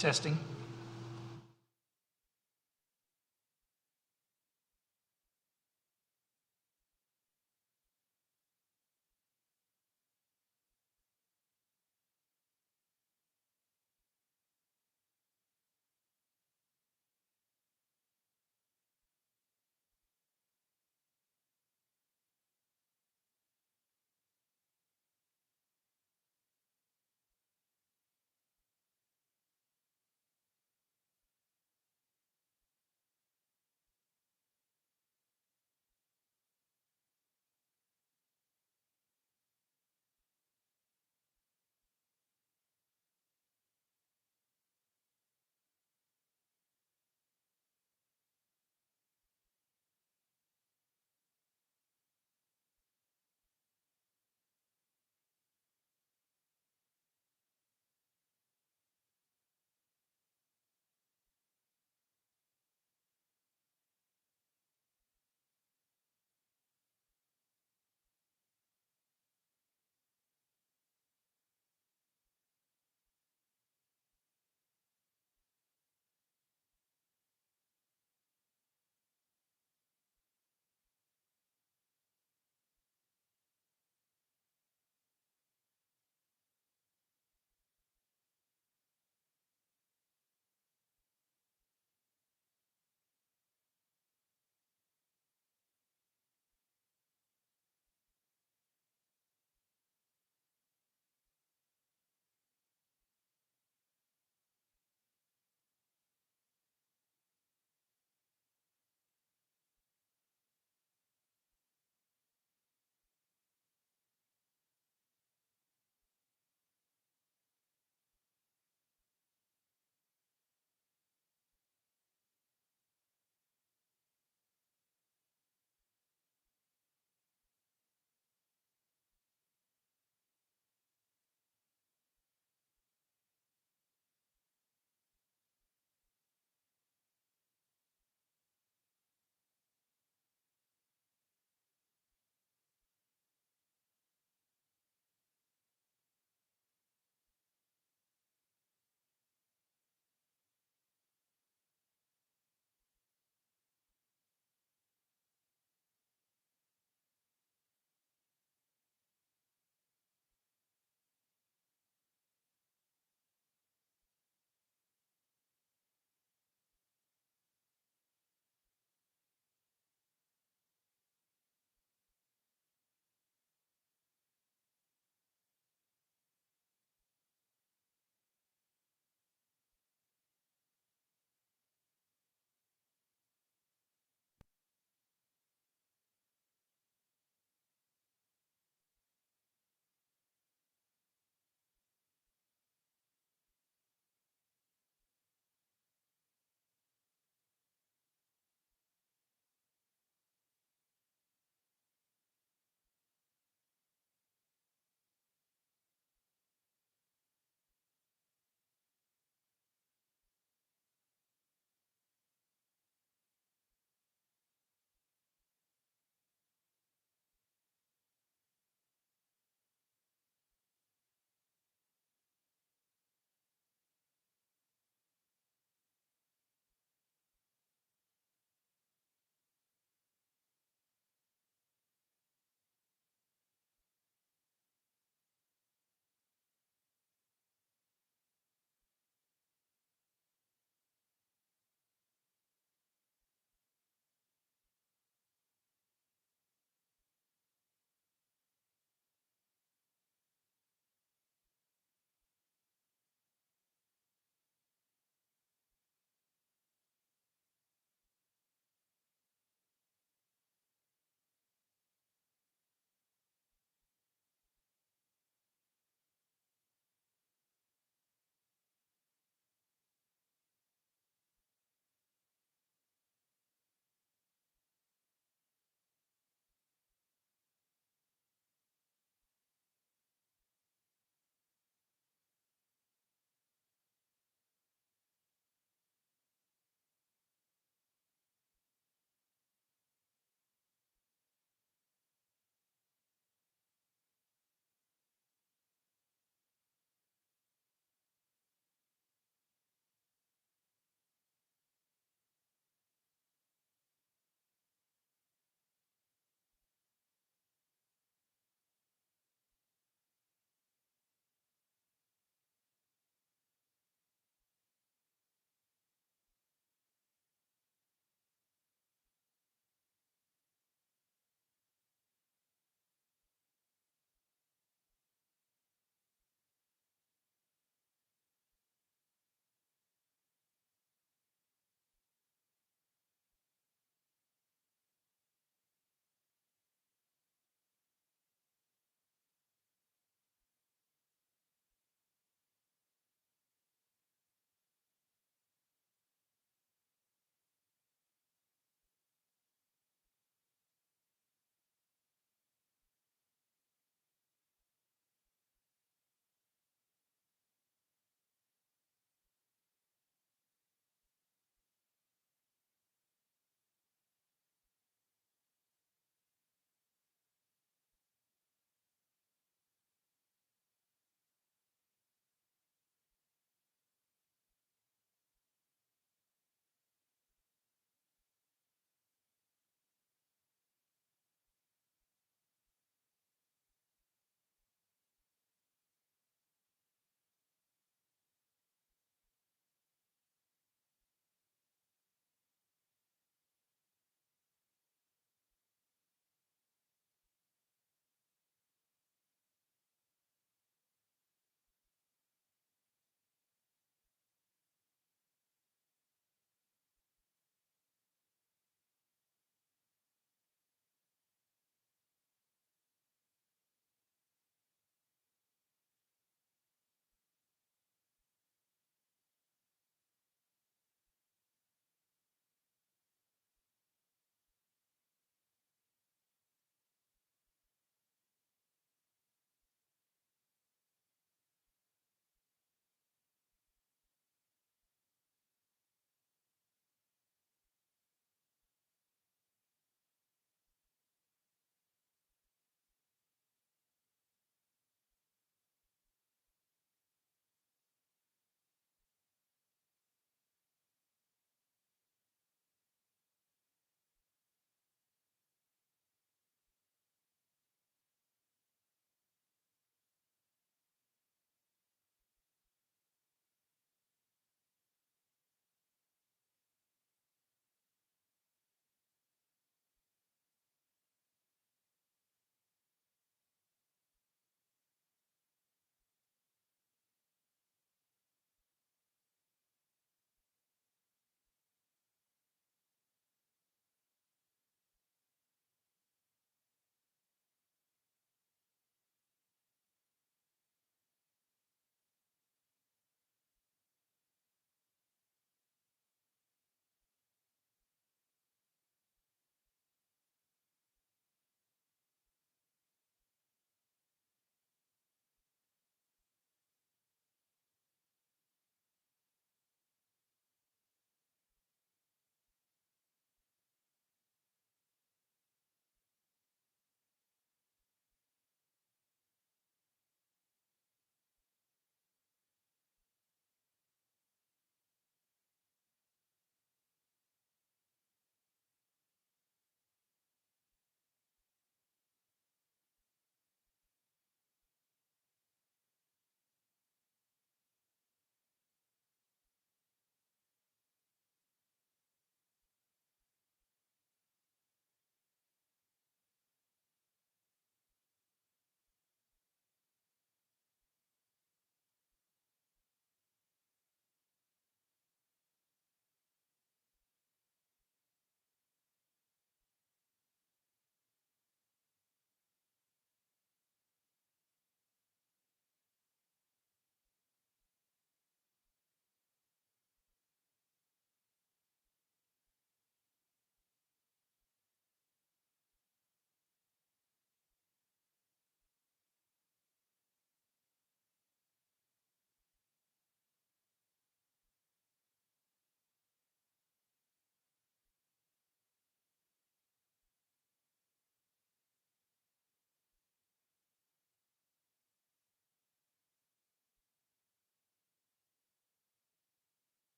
Testing.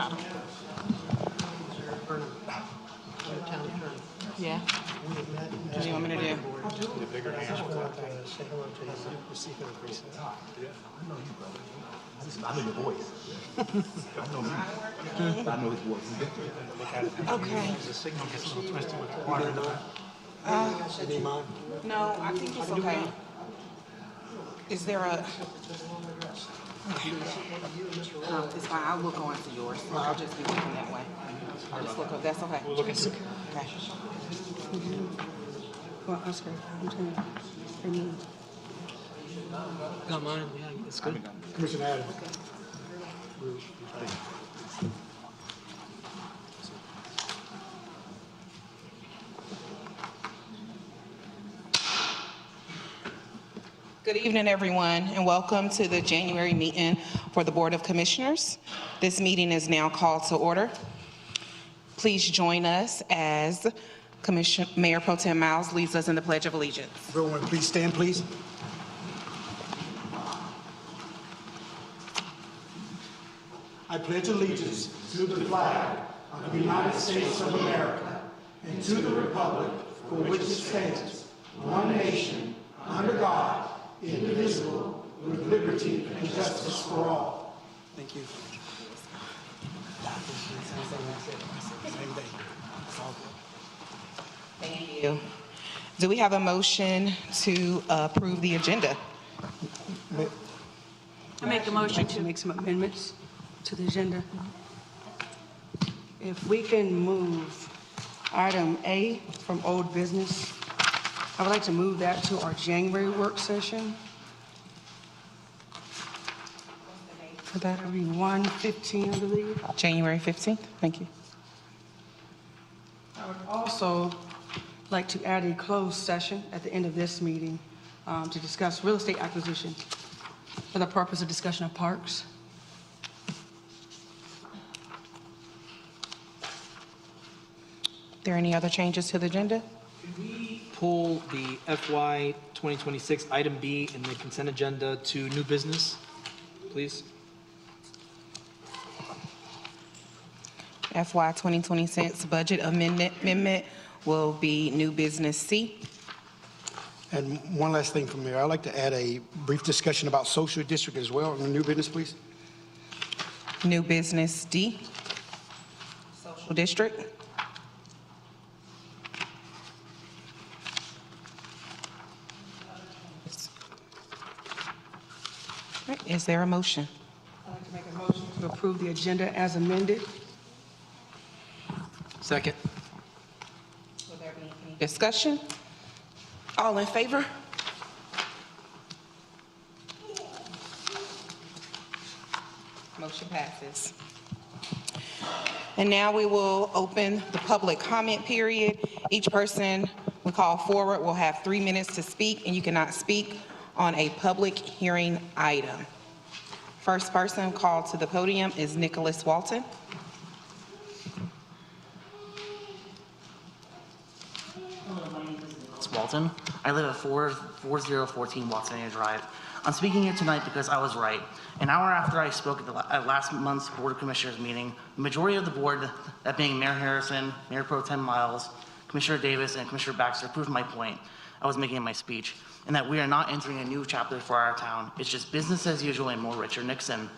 bottom. Yeah. What do you want me to do? Say hello to you. Receive and appreciate. I know your voice. I know me. I know his voice. Okay. The signal gets a little twisted with the water in the back. You need mine? No, I think it's okay. Is there a? No, it's fine. I'll look on to yours. I'll just be looking that way. I'll just look up. That's okay. We'll look at it. Okay. Well, Oscar, I'm telling you, for me. Got mine. Yeah, it's good. Commissioner Adams. Good evening, everyone, and welcome to the January meeting for the Board of Commissioners. This meeting is now called to order. Please join us as Mayor Pro Tem Miles leads us in the Pledge of Allegiance. Everyone, please stand, please. I pledge allegiance to the flag of the United States of America and to the republic for which it stands, one nation, under God, indivisible, with liberty and justice for all. Thank you. Thank you. Do we have a motion to approve the agenda? I make a motion to make some amendments to the agenda. If we can move item A from old business, I would like to move that to our January work session. That would be 1/15, I believe. January 15th. Thank you. I would also like to add a closed session at the end of this meeting to discuss real estate acquisition for the purpose of discussion of parks. Are there any other changes to the agenda? Pull the FY 2026 item B in the consent agenda to new business, please. FY 2026 budget amendment will be new business C. And one last thing from there, I'd like to add a brief discussion about social district as well in the new business, please. New business D. Social district. All right, is there a motion? I'd like to make a motion to approve the agenda as amended. Second. Will there be any discussion? All in favor? Motion passes. And now we will open the public comment period. Each person we call forward will have 3 minutes to speak, and you cannot speak on a public hearing item. First person called to the podium is Nicholas Walton. Walton. I live at 4014 Watsonia Drive. I'm speaking here tonight because I was right. An hour after I spoke at last month's Board of Commissioners meeting, the majority of the board, that being Mayor Harrison, Mayor Pro Tem Miles, Commissioner Davis, and Commissioner Baxter, proved my point I was making in my speech, and that we are not entering a new chapter for our town. It's just business as usual and more Richard Nixon.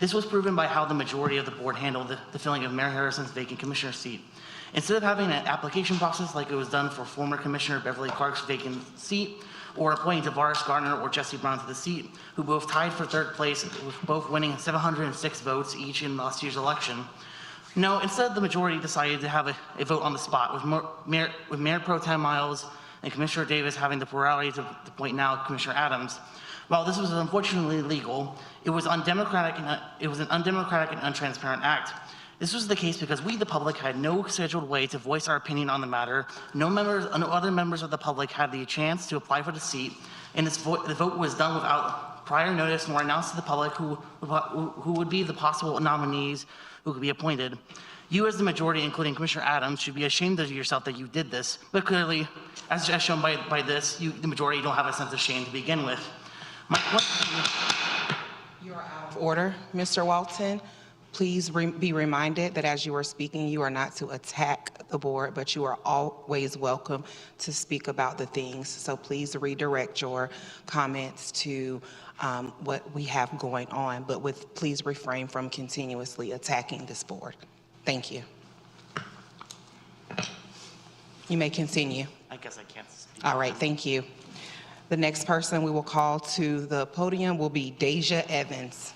This was proven by how the majority of the board handled the filling of Mayor Harrison's vacant commissioner seat. Instead of having an application process like it was done for former Commissioner Beverly Clark's vacant seat, or appointing Tavares Gardner or Jesse Brown to the seat, who both tied for third place with both winning 706 votes each in last year's election. No, instead the majority decided to have a vote on the spot, with Mayor Pro Tem Miles and Commissioner Davis having the plurality to appoint now Commissioner Adams. While this was unfortunately illegal, it was undemocratic and it was an undemocratic and untransparent act. This was the case because we, the public, had no scheduled way to voice our opinion on the matter. No other members of the public had the chance to apply for the seat, and the vote was done without prior notice nor announced to the public who would be the possible nominees who could be appointed. You, as the majority, including Commissioner Adams, should be ashamed of yourself that you did this. But clearly, as shown by this, you, the majority, don't have a sense of shame to begin with. My point. You're out of order, Mr. Walton. Please be reminded that as you are speaking, you are not to attack the board, but you are always welcome to speak about the things. So please redirect your comments to what we have going on, but please refrain from continuously attacking this board. Thank you. You may continue. I guess I can't speak. All right, thank you. The next person we will call to the podium will be Deja Evans.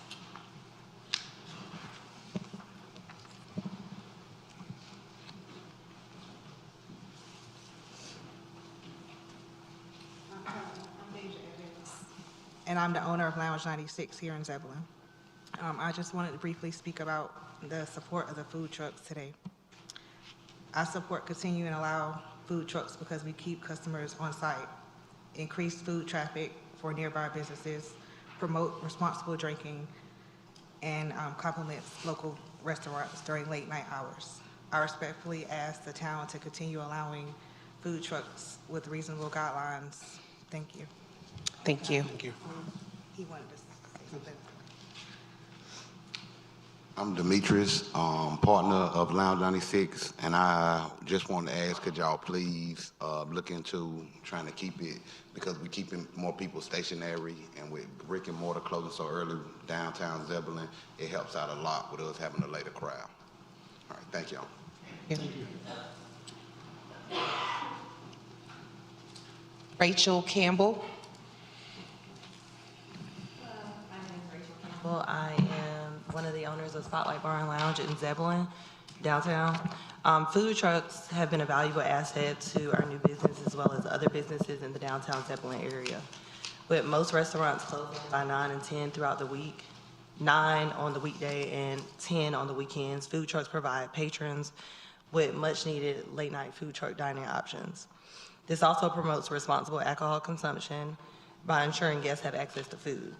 And I'm the owner of Lounge 96 here in Zebulon. I just wanted to briefly speak about the support of the food trucks today. I support continuing to allow food trucks because we keep customers on site, increase food traffic for nearby businesses, promote responsible drinking, and complements local restaurants during late night hours. I respectfully ask the town to continue allowing food trucks with reasonable guidelines. Thank you. Thank you. Thank you. He wanted to say something. I'm Demetrius, partner of Lounge 96, and I just want to ask, could y'all please look into trying to keep it, because we're keeping more people stationary, and with brick and mortar closing so early downtown Zebulon, it helps out a lot with us having a later crowd. All right, thank y'all. Thank you. Rachel Campbell. Well, I am one of the owners of Spotlight Bar and Lounge in Zebulon, downtown. Food trucks have been a valuable asset to our new business as well as other businesses in the downtown Zebulon area. With most restaurants closing by 9 and 10 throughout the week, 9 on the weekday and 10 on the weekends, food trucks provide patrons with much needed late night food truck dining options. This also promotes responsible alcohol consumption by ensuring guests have access to food.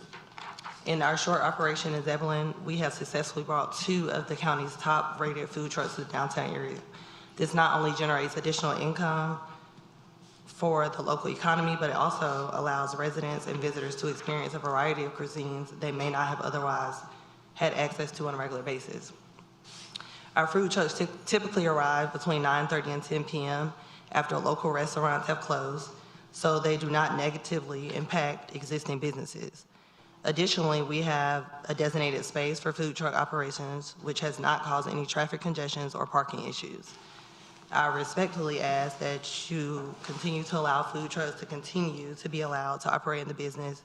In our short operation in Zebulon, we have successfully brought 2 of the county's top rated food trucks to the downtown area. This not only generates additional income for the local economy, but it also allows residents and visitors to experience a variety of cuisines they may not have otherwise had access to on a regular basis. Our food trucks typically arrive between 9:30 and 10 p.m. after local restaurants have closed, so they do not negatively impact existing businesses. Additionally, we have a designated space for food truck operations, which has not caused any traffic congestions or parking issues. I respectfully ask that you continue to allow food trucks to continue to be allowed to operate in the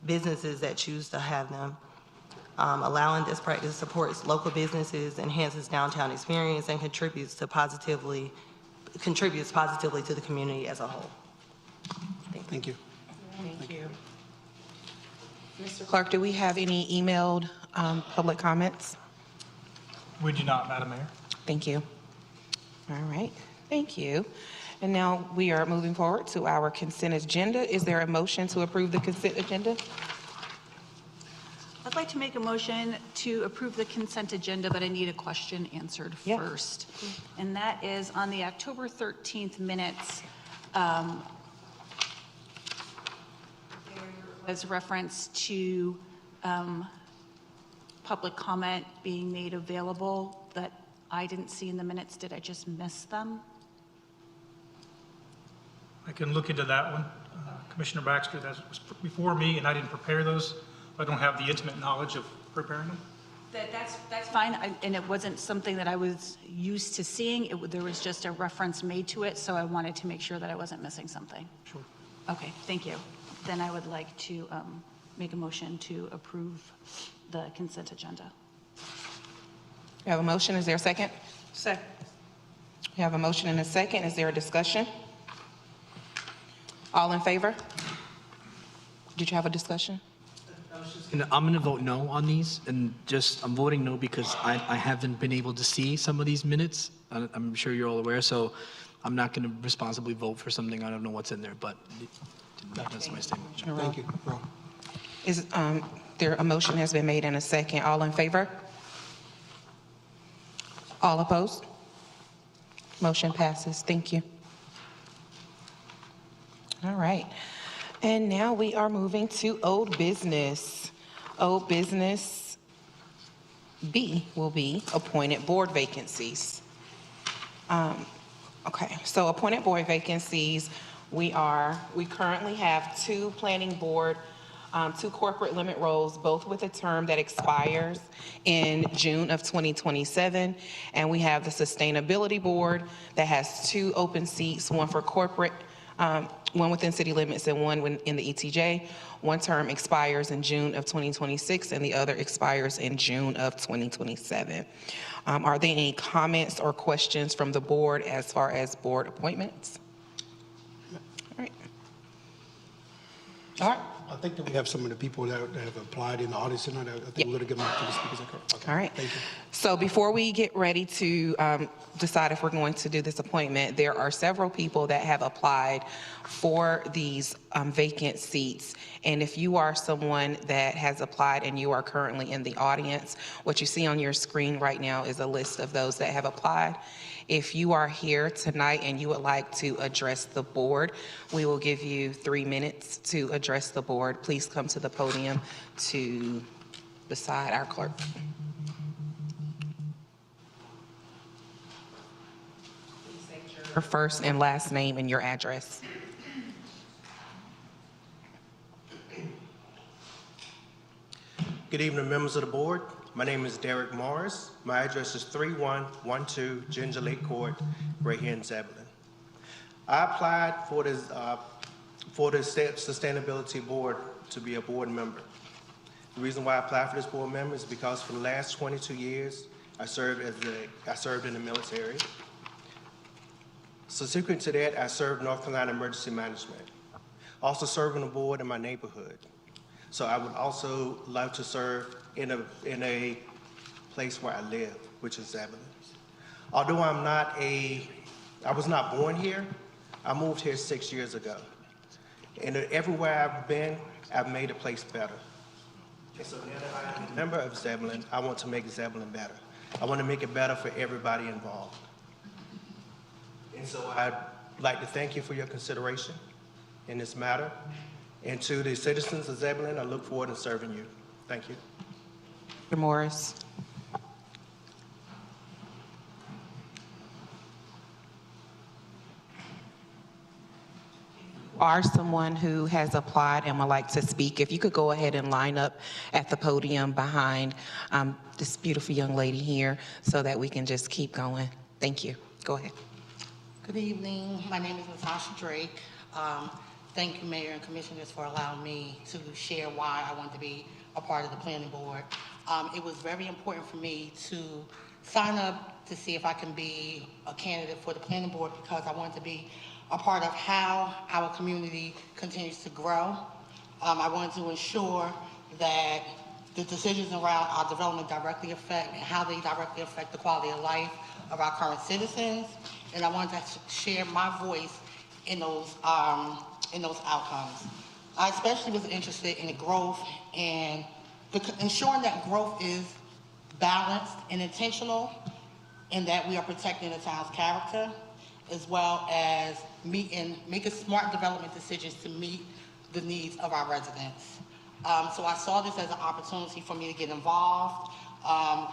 businesses that choose to have them. Allowing this practice supports local businesses, enhances downtown experience, and contributes positively to the community as a whole. Thank you. Thank you. Mr. Clark, do we have any emailed public comments? We do not, Madam Mayor. Thank you. All right, thank you. And now we are moving forward to our consent agenda. Is there a motion to approve the consent agenda? I'd like to make a motion to approve the consent agenda, but I need a question answered first. And that is on the October 13th minutes, as reference to public comment being made available that I didn't see in the minutes. Did I just miss them? I can look into that one. Commissioner Baxter, that was before me, and I didn't prepare those. I don't have the intimate knowledge of preparing them. That's fine, and it wasn't something that I was used to seeing. There was just a reference made to it, so I wanted to make sure that I wasn't missing something. Sure. Okay, thank you. Then I would like to make a motion to approve the consent agenda. We have a motion. Is there a second? Second. We have a motion and a second. Is there a discussion? All in favor? Did you have a discussion? And I'm going to vote no on these, and I'm voting no because I haven't been able to see some of these minutes. I'm sure you're all aware, so I'm not going to responsibly vote for something I don't know what's in there, but that's my statement. Thank you. Roll. Is there a motion has been made and a second? All in favor? All opposed? Motion passes. Thank you. All right. And now we are moving to old business. Old business B will be appointed board vacancies. Okay, so appointed board vacancies, we currently have two planning board, two corporate limit roles, both with a term that expires in June of 2027. And we have the sustainability board that has two open seats, one for corporate, one within city limits and one in the ETJ. One term expires in June of 2026 and the other expires in June of 2027. Are there any comments or questions from the board as far as board appointments? All right. All right. I think that we have some of the people that have applied in the audience tonight. I think we're going to give them to the speakers. Okay. All right. Thank you. So before we get ready to decide if we're going to do this appointment, there are several people that have applied for these vacant seats. And if you are someone that has applied and you are currently in the audience, what you see on your screen right now is a list of those that have applied. If you are here tonight and you would like to address the board, we will give you 3 minutes to address the board. Please come to the podium to beside our clerk. Your first and last name and your address. Good evening, members of the board. My name is Derek Morris. My address is 3112 Ginger Lake Court, right here in Zebulon. I applied for the Sustainability Board to be a board member. The reason why I applied for this board member is because for the last 22 years, I served in the military. Subsequent to that, I served North Carolina Emergency Management. Also serve on the board in my neighborhood. So I would also love to serve in a place where I live, which is Zebulon. Although I was not born here, I moved here 6 years ago. And everywhere I've been, I've made a place better. And so now that I'm a member of Zebulon, I want to make Zebulon better. I want to make it better for everybody involved. And so I'd like to thank you for your consideration in this matter. And to the citizens of Zebulon, I look forward to serving you. Thank you. Mr. Morris. Are someone who has applied and would like to speak, if you could go ahead and line up at the podium behind this beautiful young lady here so that we can just keep going. Thank you. Go ahead. Good evening. My name is Natasha Drake. Thank you, Mayor and Commissioners, for allowing me to share why I want to be a part of the planning board. It was very important for me to sign up to see if I can be a candidate for the planning board because I want to be a part of how our community continues to grow. I wanted to ensure that the decisions around our development directly affect and how they directly affect the quality of life of our current citizens. And I wanted to share my voice in those outcomes. I especially was interested in the growth and ensuring that growth is balanced and intentional and that we are protecting the town's character, as well as making smart development decisions to meet the needs of our residents. So I saw this as an opportunity for me to get involved. I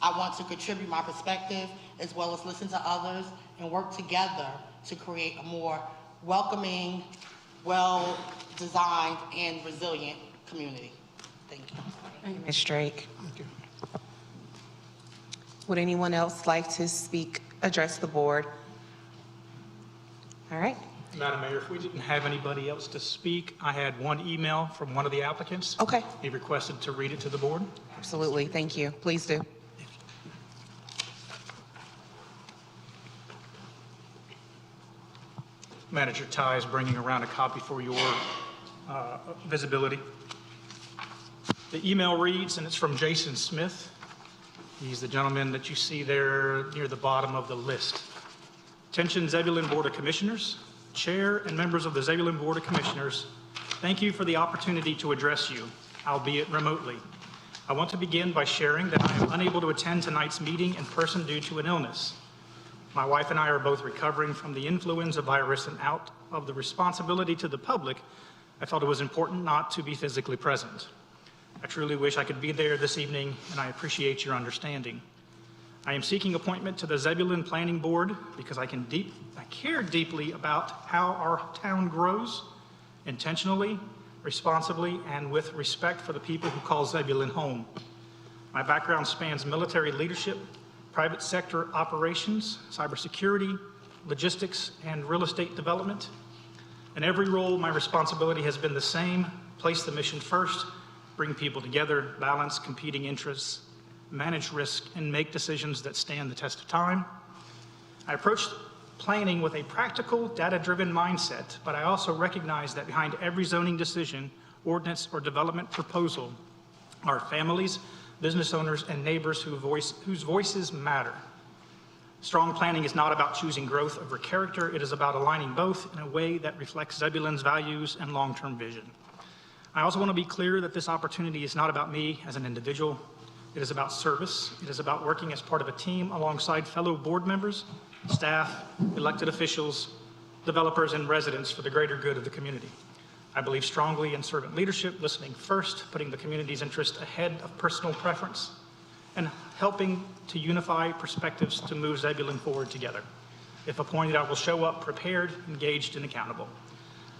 want to contribute my perspective as well as listen to others and work together to create a more welcoming, well-designed, and resilient community. Thank you. Thank you, Ms. Drake. Would anyone else like to speak, address the board? All right. Madam Mayor, if we didn't have anybody else to speak, I had one email from one of the applicants. Okay. He requested to read it to the board. Absolutely. Thank you. Please do. Manager Ty is bringing around a copy for your visibility. The email reads, and it's from Jason Smith. He's the gentleman that you see there near the bottom of the list. Attention Zebulon Board of Commissioners, Chair and members of the Zebulon Board of Commissioners, thank you for the opportunity to address you, albeit remotely. I want to begin by sharing that I am unable to attend tonight's meeting in person due to an illness. My wife and I are both recovering from the influenza virus, and out of the responsibility to the public, I felt it was important not to be physically present. I truly wish I could be there this evening, and I appreciate your understanding. I am seeking appointment to the Zebulon Planning Board because I care deeply about how our town grows intentionally, responsibly, and with respect for the people who call Zebulon home. My background spans military leadership, private sector operations, cybersecurity, logistics, and real estate development. In every role, my responsibility has been the same: place the mission first, bring people together, balance competing interests, manage risk, and make decisions that stand the test of time. I approach planning with a practical, data-driven mindset, but I also recognize that behind every zoning decision, ordinance, or development proposal are families, business owners, and neighbors whose voices matter. Strong planning is not about choosing growth over character. It is about aligning both in a way that reflects Zebulon's values and long-term vision. I also want to be clear that this opportunity is not about me as an individual. It is about service. It is about working as part of a team alongside fellow board members, staff, elected officials, developers, and residents for the greater good of the community. I believe strongly in servant leadership, listening first, putting the community's interest ahead of personal preference, and helping to unify perspectives to move Zebulon forward together. If appointed, I will show up prepared, engaged, and accountable.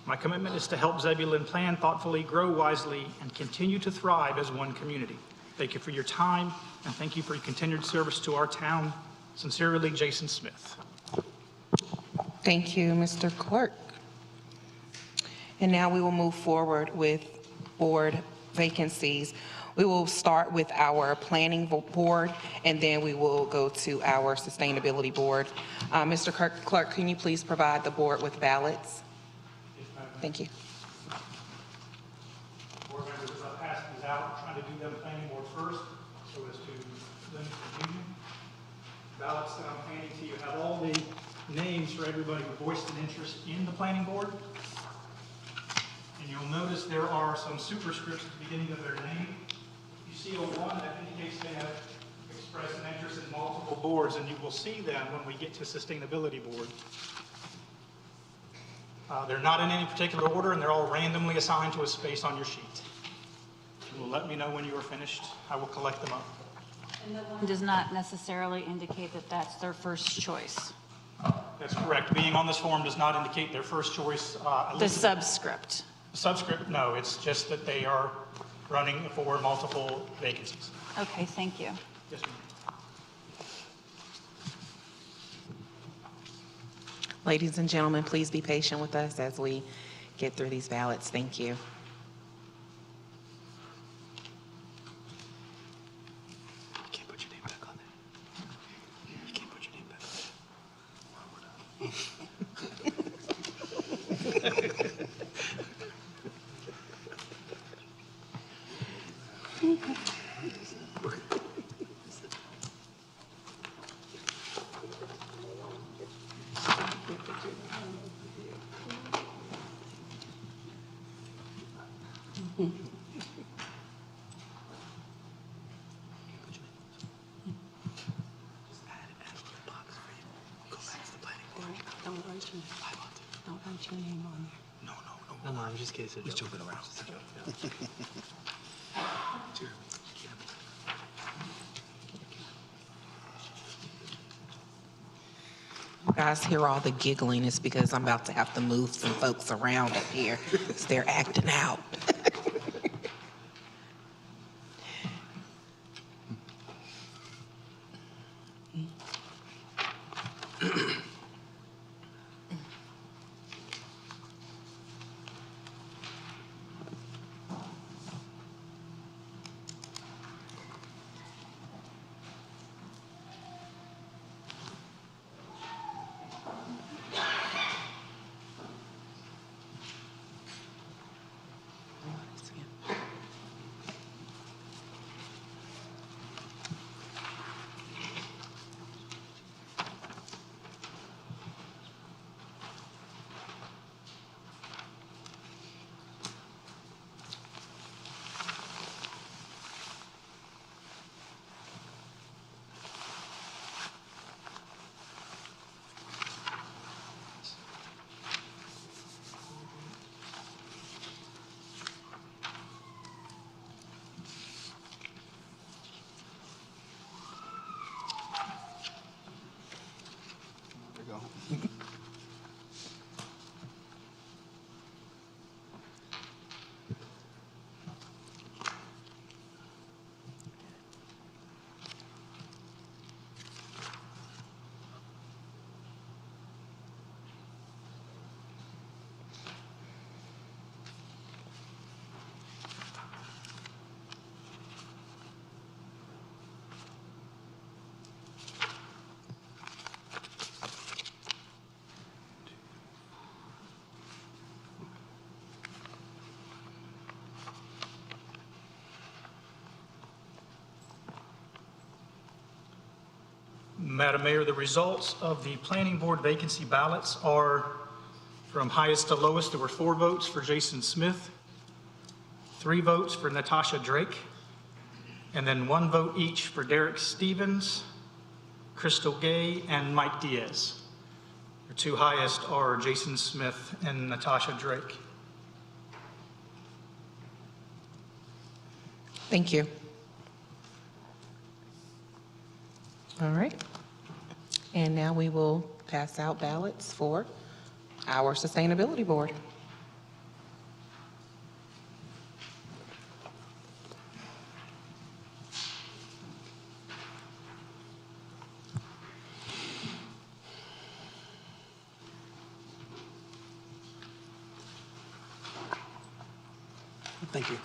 My commitment is to help Zebulon plan thoughtfully, grow wisely, and continue to thrive as one community. Thank you for your time, and thank you for your continued service to our town. Sincerely, Jason Smith. Thank you, Mr. Clerk. And now we will move forward with board vacancies. We will start with our planning board, and then we will go to our sustainability board. Mr. Clerk, can you please provide the board with ballots? Thank you. Board members, as I pass these out, I'm trying to do them planning board first so as to limit confusion. Ballots that I'm handing to you have all the names for everybody who voiced an interest in the planning board. And you'll notice there are some superscripts at the beginning of their name. You see a one that indicates they have expressed an interest in multiple boards, and you will see them when we get to sustainability board. They're not in any particular order, and they're all randomly assigned to a space on your sheet. You will let me know when you are finished. I will collect them up. And the one does not necessarily indicate that that's their first choice. That's correct. Being on this form does not indicate their first choice. The subscript. Subscript, no. It's just that they are running for multiple vacancies. Okay, thank you. Yes, ma'am. Ladies and gentlemen, please be patient with us as we get through these ballots. Thank you. You can't put your name back on there. You can't put your name back Don't write your name on there. No, I'm just kidding. We're joking around. You guys hear all the giggling. It's because I'm about to have to move some folks around up here because they're acting out. Madam Mayor, the results of the planning board vacancy ballots are from highest to lowest. There were 4 votes for Jason Smith, 3 votes for Natasha Drake, and then 1 vote each for Derek Stevens, Crystal Gay, and Mike Diaz. The 2 highest are Jason Smith and Natasha Drake. Thank you. All right. And now we will pass out ballots for our Sustainability Board. Thank you.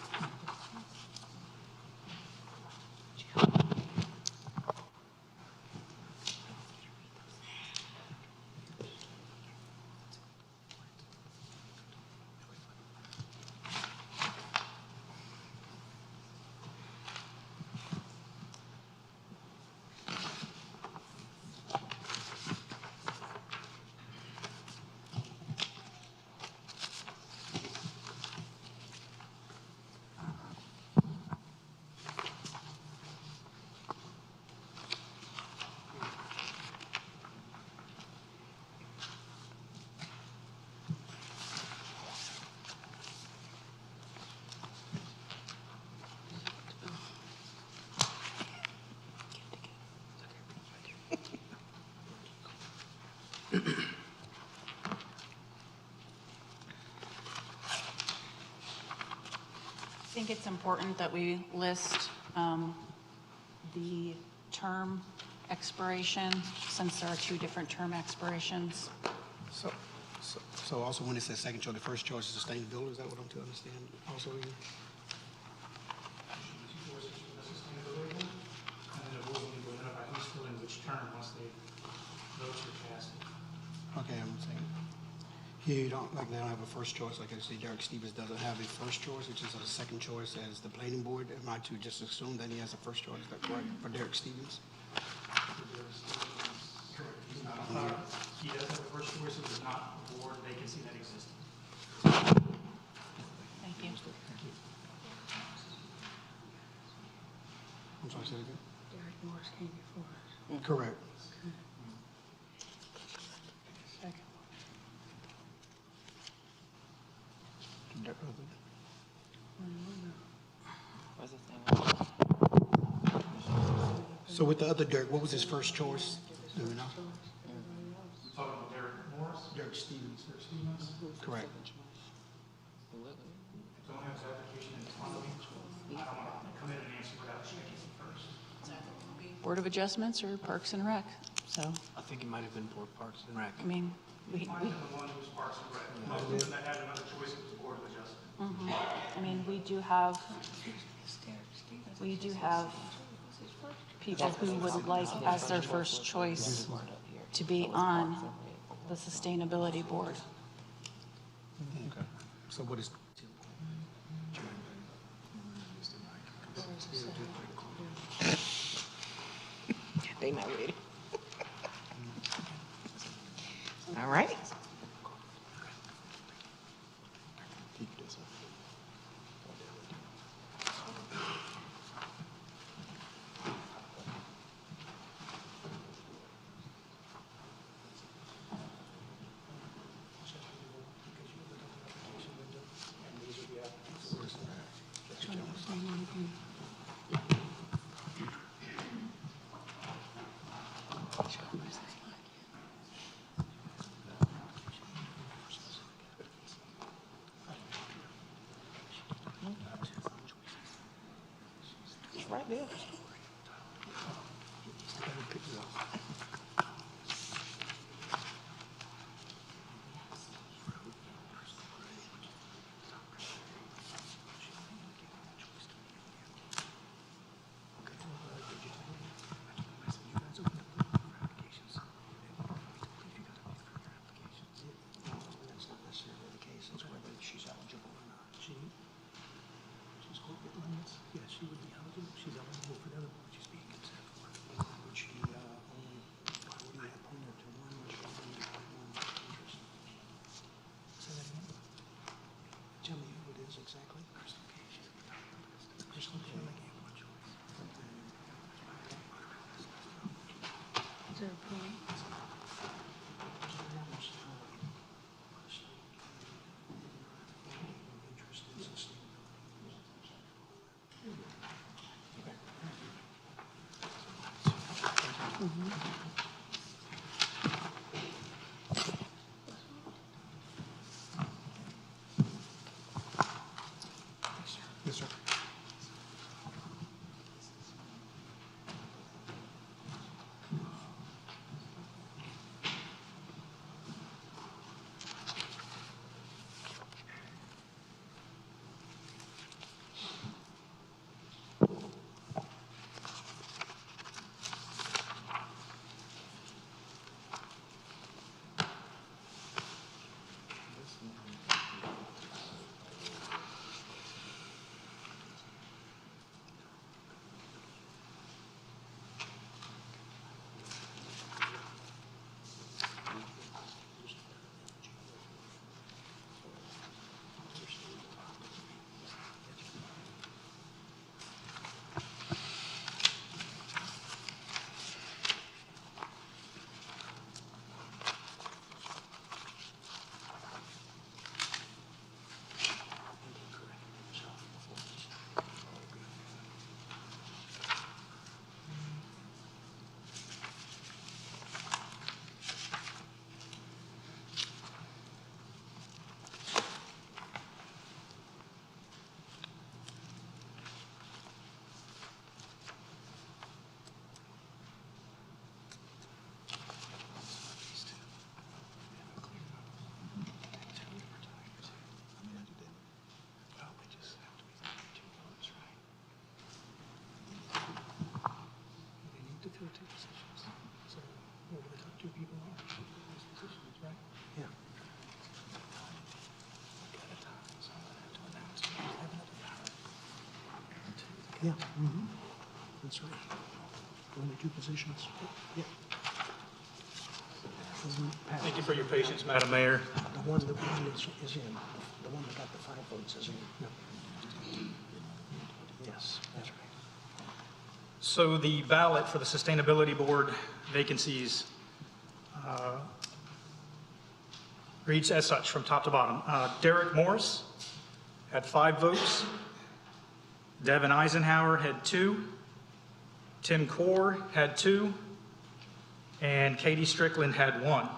I think it's important that we list the term expiration, since there are 2 different term expirations. So also when it says second choice, the first choice is sustainability, is that what I'm to understand? Also, And then the board will identify who's filling which term once the votes are cast. okay, I'm saying, here you don't, like, they don't have a first choice, like I see Derek Stevens doesn't have a first choice, which is a second choice as the planning board. Am I to just assume that he has a first choice, is that correct, for Derek Stevens? Correct. He's not on here. He does have a first choice, it is not a board vacancy that exists. Thank you. I'm sorry, say it again? Derek Morris came before us. Correct. Second. So with the other Derek, what was his first choice? Do we know? Talking about Derek Morris? Derek Stevens. Derek Stevens? Correct. Don't have his application in front of me. I don't want to come in and answer without checking it first. Board of Adjustments or Parks and Rec. So, I think it might have been Board Parks and Rec. I mean, we, Might have been the one who was Parks and Rec. Most of them that had another choice, it was the Board of Adjustment. I mean, we do have people who would like as their first choice to be on the Sustainability Board. Okay. So what is? They not ready. All right. It's right there. Yeah, she would be eligible. She's eligible for the Yes, sir. Yeah. That's right. Only two positions. Yeah. Thank you for your patience, Madam Mayor. The one is in. The one that got the 5 votes is in. Yes, that's right. So the ballot for the Sustainability Board vacancies reads as such from top to bottom. Derek Morris had 5 votes. Devin Eisenhower had 2. Tim Core had 2. And Katie Strickland had 1.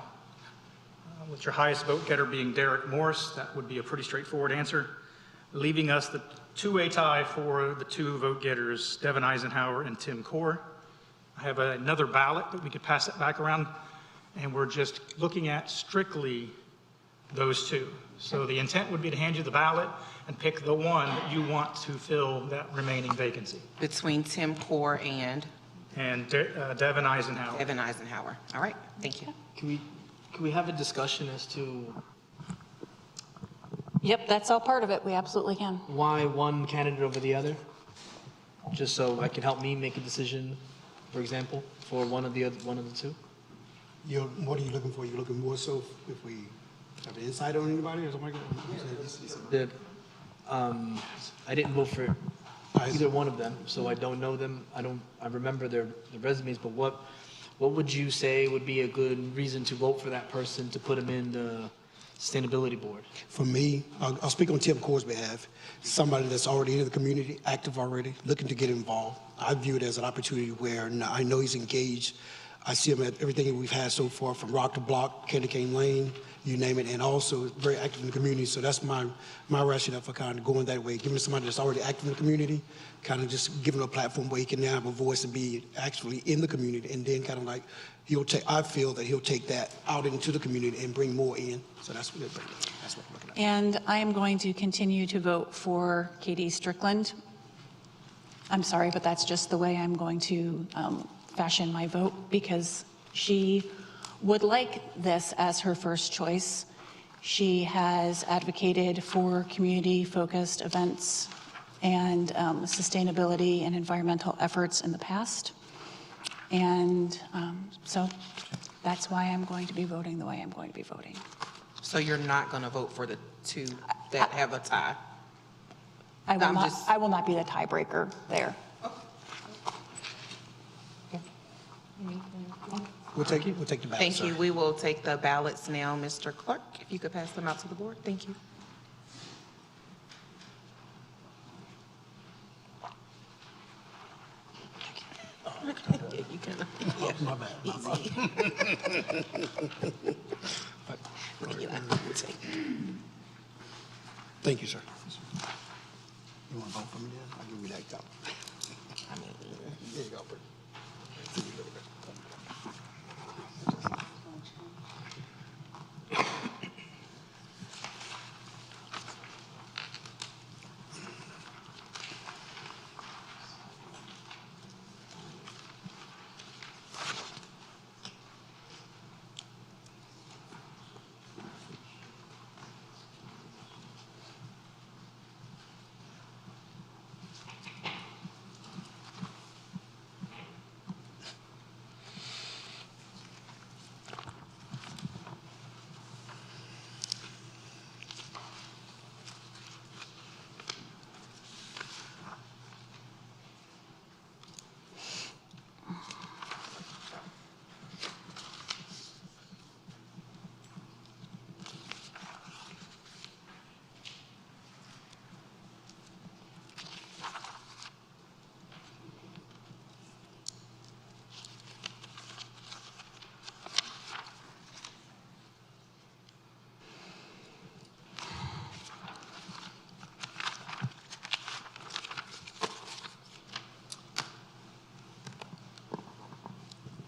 With your highest vote getter being Derek Morris, that would be a pretty straightforward answer, leaving us the two-way tie for the 2 vote getters, Devin Eisenhower and Tim Core. I have another ballot, but we could pass it back around, and we're just looking at strictly those 2. So the intent would be to hand you the ballot and pick the one that you want to fill that remaining vacancy. Between Tim Core and Devin Eisenhower. Evan Eisenhower. All right, thank you. Can we have a discussion as to Yep, that's all part of it. We absolutely can. why one candidate over the other? Just so I can help me make a decision, for example, for one of the 2? What are you looking for? You looking more so if we have an insight on anybody or something like that? I didn't vote for either one of them, so I don't know them. I remember their resumes, but what would you say would be a good reason to vote for that person to put them in the Sustainability Board? For me, I'll speak on Tim Core's behalf. Somebody that's already in the community, active already, looking to get involved. I view it as an opportunity where I know he's engaged. I see him at everything that we've had so far, from Rock to Block, Candy Cane Lane, you name it, and also very active in the community. So that's my rationale for kind of going that way, giving somebody that's already active in the community, kind of just giving a platform where he can now have a voice and be actually in the community, and then kind of like I feel that he'll take that out into the community and bring more in. So that's what I'm looking at. And I am going to continue to vote for Katie Strickland. I'm sorry, but that's just the way I'm going to fashion my vote, because she would like this as her first choice. She has advocated for community-focused events and sustainability and environmental efforts in the past. And so that's why I'm going to be voting the way I'm going to be voting. So you're not going to vote for the 2 that have a tie? I will not be the tiebreaker there. We'll take the ballots. Thank you. We will take the ballots now. Mr. Clerk, if you could pass them out to the board. Thank you. Yeah, you can. Yeah. My bad. Easy. You have to take. Thank you, sir. You want to vote for me then? I'll give you that cup. There you go, Bert.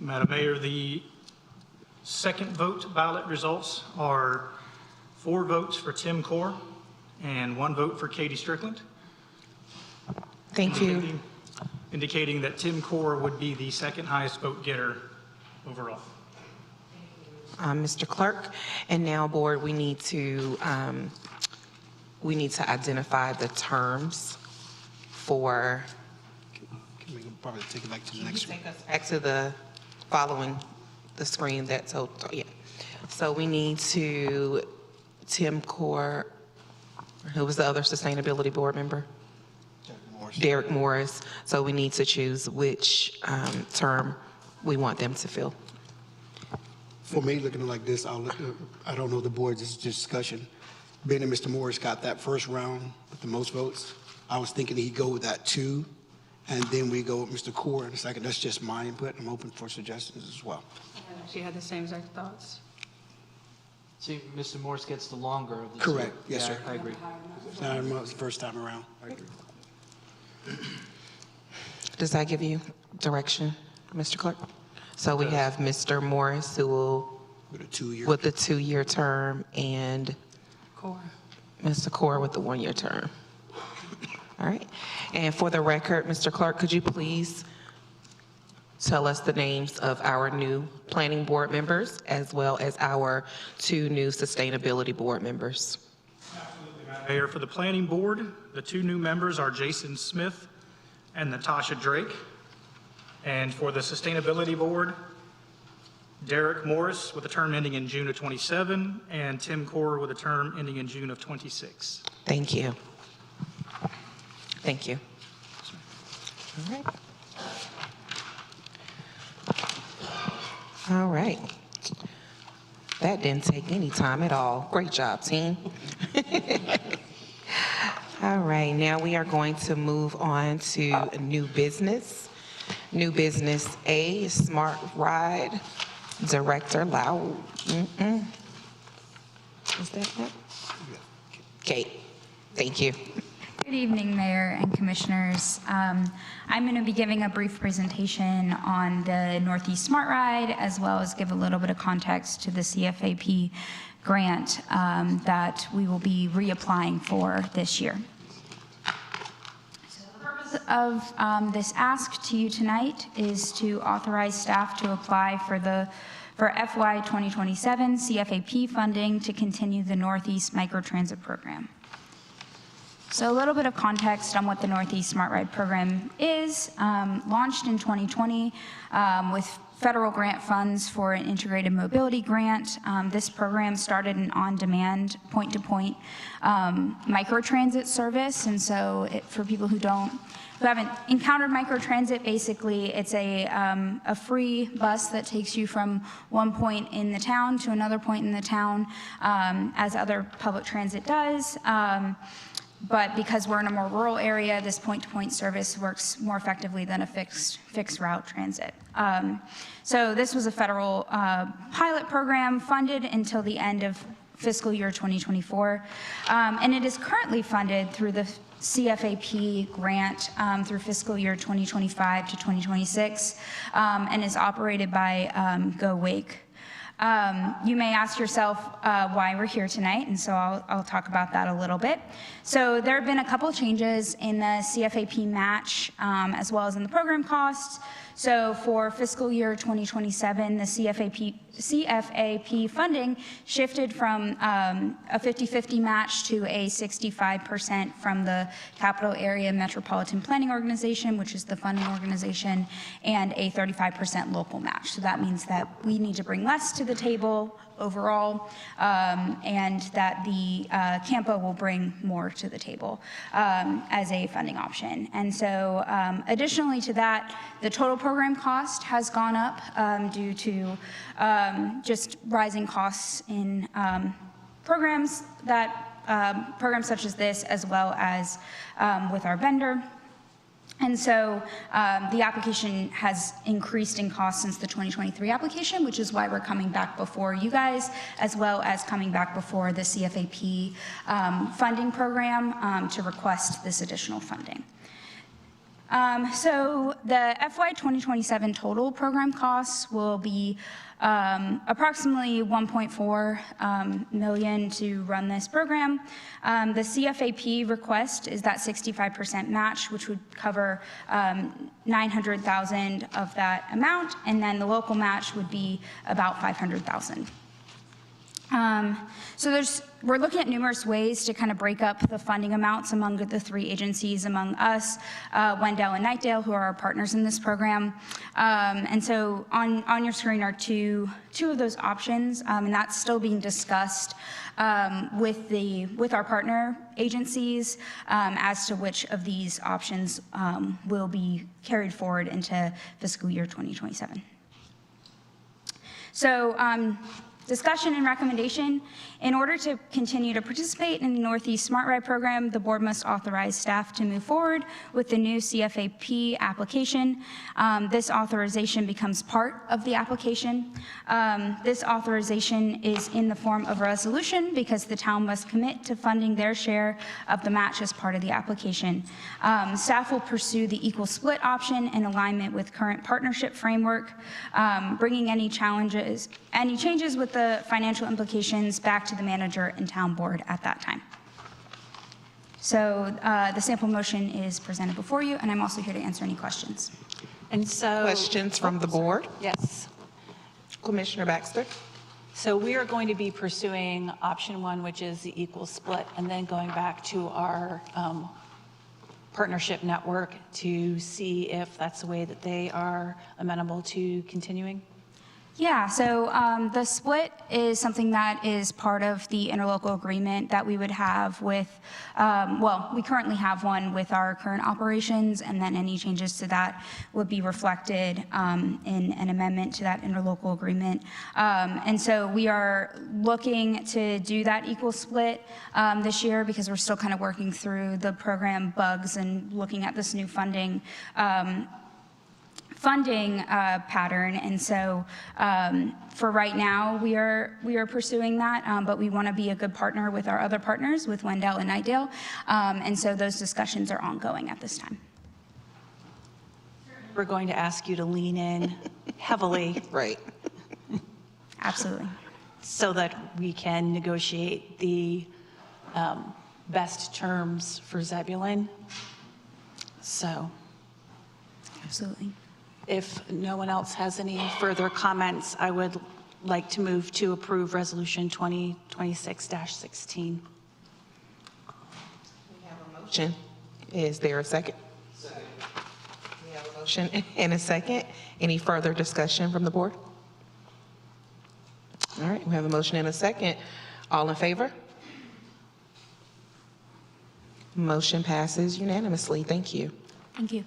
Madam Mayor, the second vote ballot results are 4 votes for Tim Core and 1 vote for Katie Strickland. Thank you. Indicating that Tim Core would be the second highest vote getter overall. Mr. Clerk, and now, board, we need to identify the terms for. Can we probably take it back to the next one? Take us back to the following the screen that's yeah. So we need to Tim Core. Who was the other sustainability board member? Derek Morris. So we need to choose which term we want them to fill. For me, looking like this, I don't know the board's discussion. Being that Mr. Morris got that first round with the most votes, I was thinking he'd go with that 2, and then we go with Mr. Core in a second. That's just my input. I'm open for suggestions as well. She had the same exact thoughts. See, Mr. Morse gets the longer of the Correct. two. Yes, Yeah, sir. I agree. It's the first time around. I agree. Does that give you direction, Mr. Clerk? So we have Mr. Morris who will, With a 2-year. with the 2-year term, and Core. Mr. Core with the 1-year term. All right. And for the record, Mr. Clerk, could you please tell us the names of our new planning board members as well as our 2 new sustainability board members? Absolutely, Madam Mayor. For the planning board, the 2 new members are Jason Smith and Natasha Drake. And for the sustainability board, Derek Morris with a term ending in June of 27 and Tim Core with a term ending in June of 26. Thank you. Thank you. All right. All right. That didn't take any time at all. Great job, team. All right, now we are going to move on to new business. New business A, Smart Ride, Director Lau. Is that it? Kate, thank you. Good evening, Mayor and Commissioners. I'm going to be giving a brief presentation on the Northeast Smart Ride, as well as give a little bit of context to the CFAP grant that we will be reapplying for this year. So the purpose of this ask to you tonight is to authorize staff to apply for FY 2027 CFAP funding to continue the Northeast Microtransit Program. So a little bit of context on what the Northeast Smart Ride program is. Launched in 2020 with federal grant funds for an integrated mobility grant. This program started an on-demand, point-to-point microtransit service. And so for people who haven't encountered microtransit, basically it's a free bus that takes you from one point in the town to another point in the town, as other public transit does. But because we're in a more rural area, this point-to-point service works more effectively than a fixed route transit. So this was a federal pilot program funded until the end of fiscal year 2024. And it is currently funded through the CFAP grant through fiscal year 2025 to 2026 and is operated by Go Wake. You may ask yourself why we're here tonight, and so I'll talk about that a little bit. So there have been a couple changes in the CFAP match as well as in the program costs. So for fiscal year 2027, the CFAP funding shifted from a 50-50 match to a 65% from the Capital Area Metropolitan Planning Organization, which is the funding organization, and a 35% local match. So that means that we need to bring less to the table overall, and that the Campo will bring more to the table as a funding option. And so additionally to that, the total program cost has gone up due to just rising costs in programs such as this, as well as with our vendor. And so the application has increased in cost since the 2023 application, which is why we're coming back before you guys, as well as coming back before the CFAP funding program to request this additional funding. So the FY 2027 total program costs will be approximately $1.4 million to run this program. The CFAP request is that 65% match, which would cover $900,000 of that amount, and then the local match would be about $500,000. So we're looking at numerous ways to kind of break up the funding amounts among the three agencies, among us, Wendell and Knightdale, who are our partners in this program. And so on your screen are two of those options, and that's still being discussed with our partner agencies as to which of these options will be carried forward into fiscal year 2027. So discussion and recommendation. In order to continue to participate in the Northeast Smart Ride program, the board must authorize staff to move forward with the new CFAP application. This authorization becomes part of the application. This authorization is in the form of a resolution because the town must commit to funding their share of the match as part of the application. Staff will pursue the equal split option in alignment with current partnership framework, bringing any changes with the financial implications back to the manager and town board at that time. So the sample motion is presented before you, and I'm also here to answer any questions. And so... Questions from the board? Yes. Commissioner Baxter? So we are going to be pursuing option one, which is the equal split, and then going back to our partnership network to see if that's the way that they are amenable to continuing. Yeah, so the split is something that is part of the interlocal agreement that we would have with, well, we currently have one with our current operations, and then any changes to that would be reflected in an amendment to that interlocal agreement. And so we are looking to do that equal split this year because we're still kind of working through the program bugs and looking at this new funding pattern, and so for right now we are pursuing that, but we want to be a good partner with our other partners, with Wendell and Knightdale, and so those discussions are ongoing at this time. We're going to ask you to lean in heavily. Right. Absolutely. So that we can negotiate the best terms for Zebulon. So. Absolutely. If no one else has any further comments, I would like to move to approve Resolution 2026-16. We have a motion. Is there a second? Second. We have a motion and a second. Any further discussion from the board? All right, we have a motion and a second. All in favor? Motion passes unanimously. Thank you. Thank you.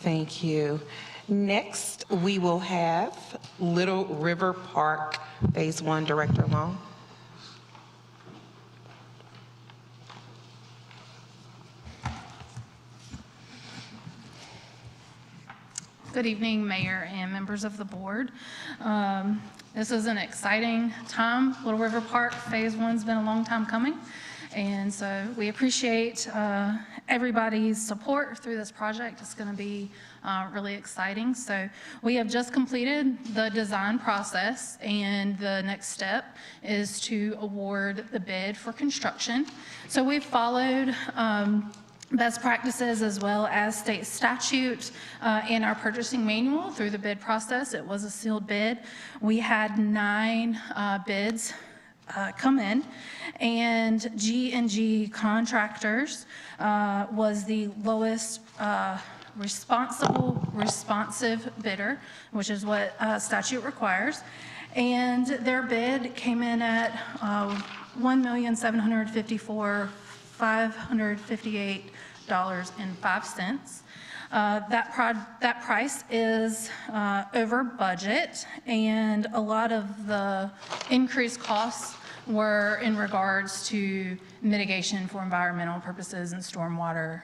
Thank you. Next, we will have Little River Park Phase 1 Director Long. Good evening, Mayor and members of the board. This is an exciting time. Little River Park Phase 1's been a long time coming, and so we appreciate everybody's support through this project. It's going to be really exciting. So we have just completed the design process, and the next step is to award the bid for construction. So we've followed best practices as well as state statute in our purchasing manual through the bid process. It was a sealed bid. We had 9 bids come in, and G&G Contractors was the lowest responsive bidder, which is what statute requires. And their bid came in at $1,754,558.05. That price is over budget, and a lot of the increased costs were in regards to mitigation for environmental purposes and stormwater,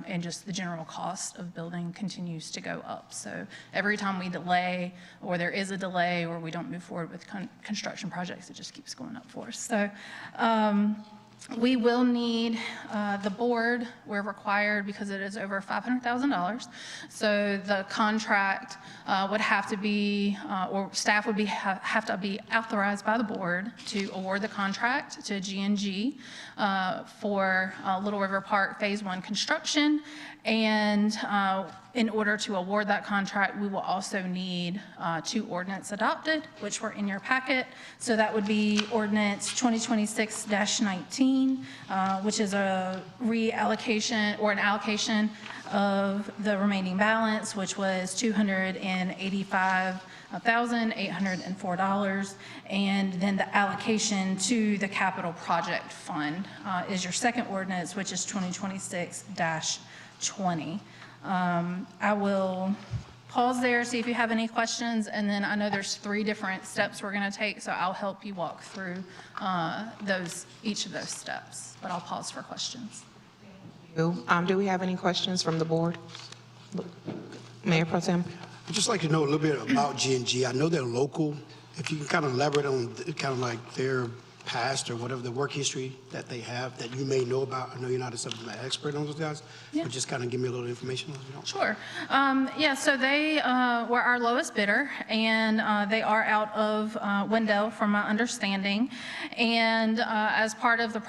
and just the general cost of building continues to go up. So every time we delay, or there is a delay, or we don't move forward with construction projects, it just keeps going up for us. So we will need the board, we're required, because it is over $500,000. So the contract would have to be, or staff would have to be authorized by the board to award the contract to G&G for Little River Park Phase 1 construction. And in order to award that contract, we will also need 2 ordinance adopted, which were in your packet. So that would be ordinance 2026-19, which is a reallocation or an allocation of the remaining balance, which was $285,804. And then the allocation to the capital project fund is your second ordinance, which is 2026-20. I will pause there, see if you have any questions, and then I know there's 3 different steps we're going to take, so I'll help you walk through each of those steps, but I'll pause for questions. Do we have any questions from the board? Mayor Pro Tem? I'd just like to know a little bit about G&G. I know they're local. If you can kind of elaborate on kind of like their past or whatever the work history that they have that you may know about. I know you're not a subject matter expert on those guys, but just kind of give me a little information on them. Sure. Yeah, so they were our lowest bidder, and they are out of Wendell, from my understanding. And as part of the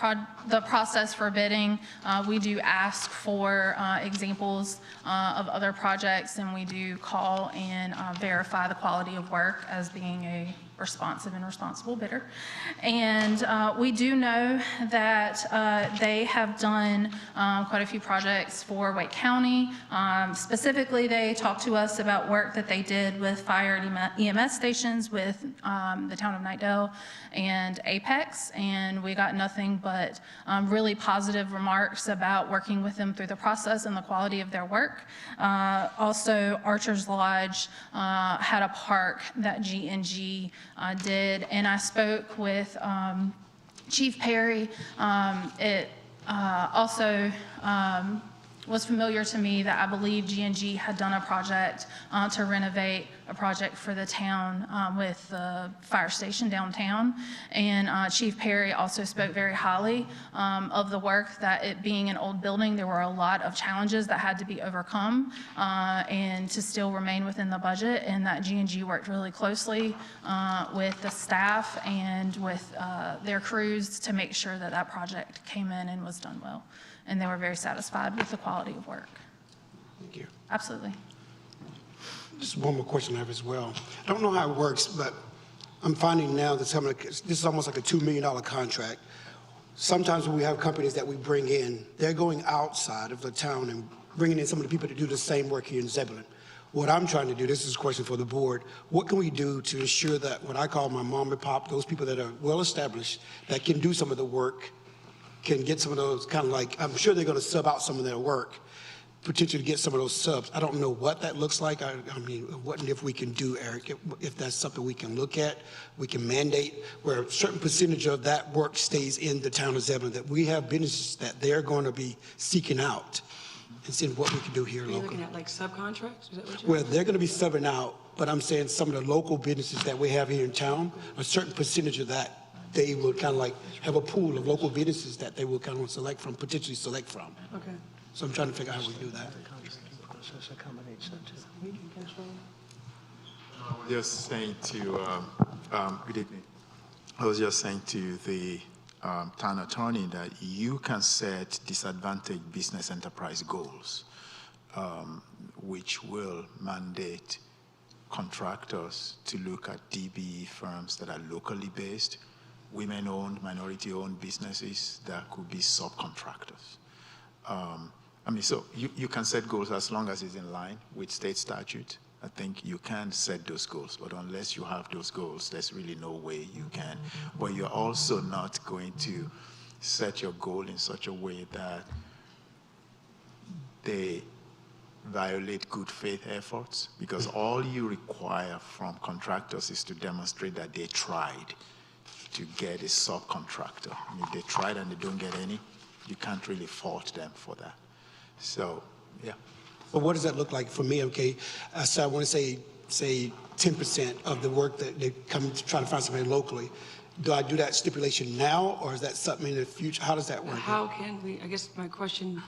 process for bidding, we do ask for examples of other projects, and we do call and verify the quality of work as being a responsive and responsible bidder. And we do know that they have done quite a few projects for Wake County. Specifically, they talked to us about work that they did with fire and EMS stations with the town of Knightdale and Apex, and we got nothing but really positive remarks about working with them through the process and the quality of their work. Also, Archer's Lodge had a park that G&G did, and I spoke with Chief Perry. It also was familiar to me that I believe G&G had done a project to renovate a project for the town with the fire station downtown. And Chief Perry also spoke very highly of the work, that it being an old building, there were a lot of challenges that had to be overcome and to still remain within the budget, and that G&G worked really closely with the staff and with their crews to make sure that that project came in and was done well. And they were very satisfied with the quality of work. Thank you. Absolutely. Just one more question I have as well. I don't know how it works, but I'm finding now that this is almost like a $2 million contract. sometimes when we have companies that we bring in, they're going outside of the town and bringing in some of the people to do the same work here in Zebulon. What I'm trying to do, this is a question for the board, what can we do to ensure that what I call my mom and pop, those people that are well established, that can do some of the work, can get some of those kind of like, I'm sure they're going to sub out some of their work, potentially get some of those subs. I don't know what that looks like. I mean, what if we can do, Eric, if that's something we can look at, we can mandate where a certain percentage of that work stays in the town of Zebulon, that we have businesses that they're going to be seeking out and seeing what we can do here Are you locally. looking at like subcontracts? Is that what you're? Well, they're going to be subbing out, but I'm saying some of the local businesses that we have here in town, a certain percentage of that, they will kind of like have a pool of local businesses that they will kind of select from, potentially select from. Okay. So I'm trying to figure out how we do that. Just saying to, good evening. I was just saying to the town attorney that you can set disadvantaged business enterprise goals, which will mandate contractors to look at DBE firms that are locally based, women-owned, minority-owned businesses that could be subcontractors. I mean, so you can set goals as long as it's in line with state statute. I think you can set those goals, but unless you have those goals, there's really no way you can. But you're also not going to set your goal in such a way that they violate good faith efforts, because all you require from contractors is to demonstrate that they tried to get a subcontractor. And if they tried and they don't get any, you can't really fault them for that. So, yeah. But what does that look like for me? Okay, so I want to say 10% of the work that they come to try to find somebody locally. Do I do that stipulation now, or is that something in the future? How does that work? How can we, I guess my question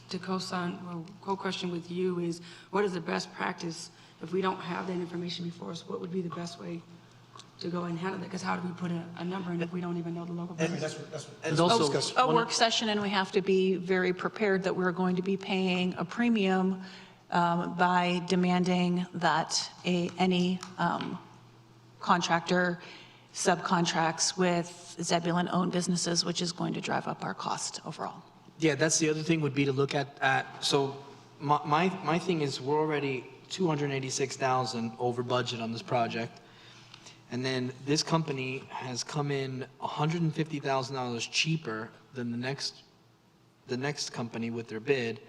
to co-question with you is, what is the best practice if we don't have that information before us? What would be the best way to go and handle that? Because how do we put a number in if we don't even know the local business? And also, A work session, and we have to be very prepared that we're going to be paying a premium by demanding that any contractor subcontracts with Zebulon-owned businesses, which is going to drive up our cost overall. yeah, that's the other thing would be to look at so my thing is we're already $286,000 over budget on this project. And then this company has come in $150,000 cheaper than the next company with their bid.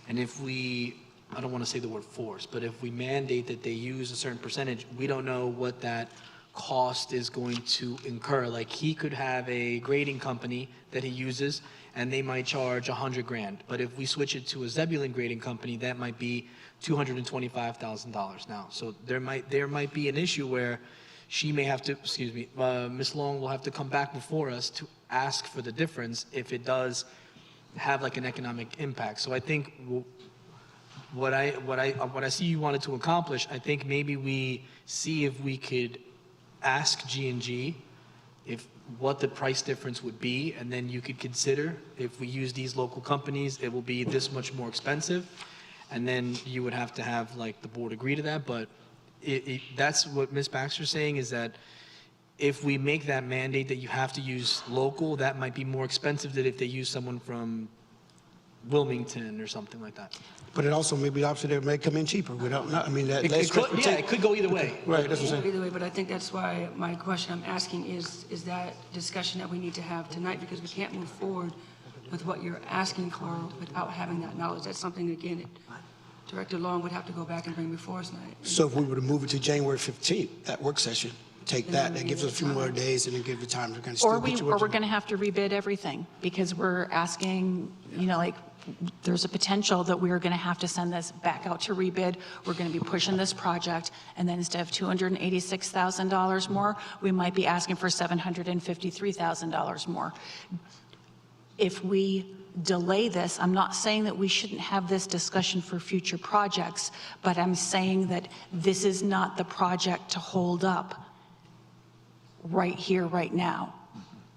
And if we, I don't want to say the word force, but if we mandate that they use a certain percentage, we don't know what that cost is going to incur. Like, he could have a grading company that he uses, and they might charge $100,000. But if we switch it to a Zebulon grading company, that might be $225,000 now. So there might be an issue where she may have to, Ms. Long will have to come back before us to ask for the difference if it does have like an economic impact. So I think what I see you wanted to accomplish, I think maybe we see if we could ask G&G what the price difference would be, and then you could consider if we use these local companies, it will be this much more expensive, and then you would have to have like the board agree to that. But that's what Ms. Baxter's saying, is that if we make that mandate that you have to use local, that might be more expensive than if they use someone from Wilmington or something like that. But it also may be the opposite. It may come in cheaper. We don't know. I mean, it could go either way. Right, that's what I'm saying. Either way, but I think that's why my question I'm asking is that discussion that we need to have tonight, because we can't move forward with what you're asking for without having that knowledge. That's something, again, Director Long would have to go back and bring before us tonight. So if we were to move it to January 15th, that work session, take that gives us a few more days, and then give the time to kind of still Or get you we're going to have to rebid everything, because we're asking, like, there's a potential that we're going to have to send this back out to rebid. We're going to be pushing this project, and then instead of $286,000 more, we might be asking for $753,000 more. If we delay this, I'm not saying that we shouldn't have this discussion for future projects, but I'm saying that this is not the project to hold up right here, right now.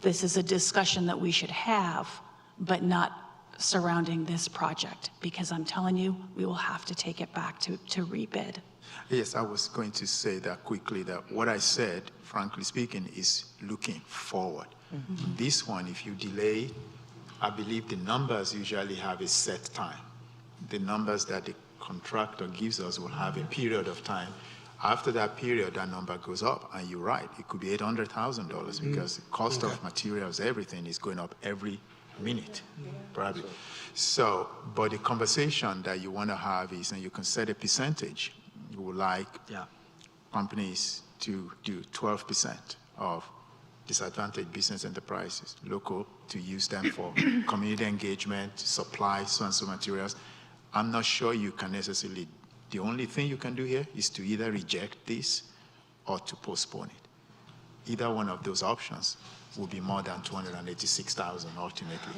This is a discussion that we should have, but not surrounding this project, because I'm telling you, we will have to take it back to rebid. Yes, I was going to say that quickly, that what I said, frankly speaking, is looking forward. This one, if you delay, I believe the numbers usually have a set time. The numbers that the contractor gives us will have a period of time. After that period, that number goes up, and you're right, it could be $800,000 because the cost of materials, everything is going up every minute, probably. So, but the conversation that you want to have is, and you can set a percentage. You would like companies to do 12% of disadvantaged business enterprises, local, to use them for community engagement, supply, so and so materials. I'm not sure you can necessarily, the only thing you can do here is to either reject this or to postpone it. Either one of those options will be more than 286,000 ultimately.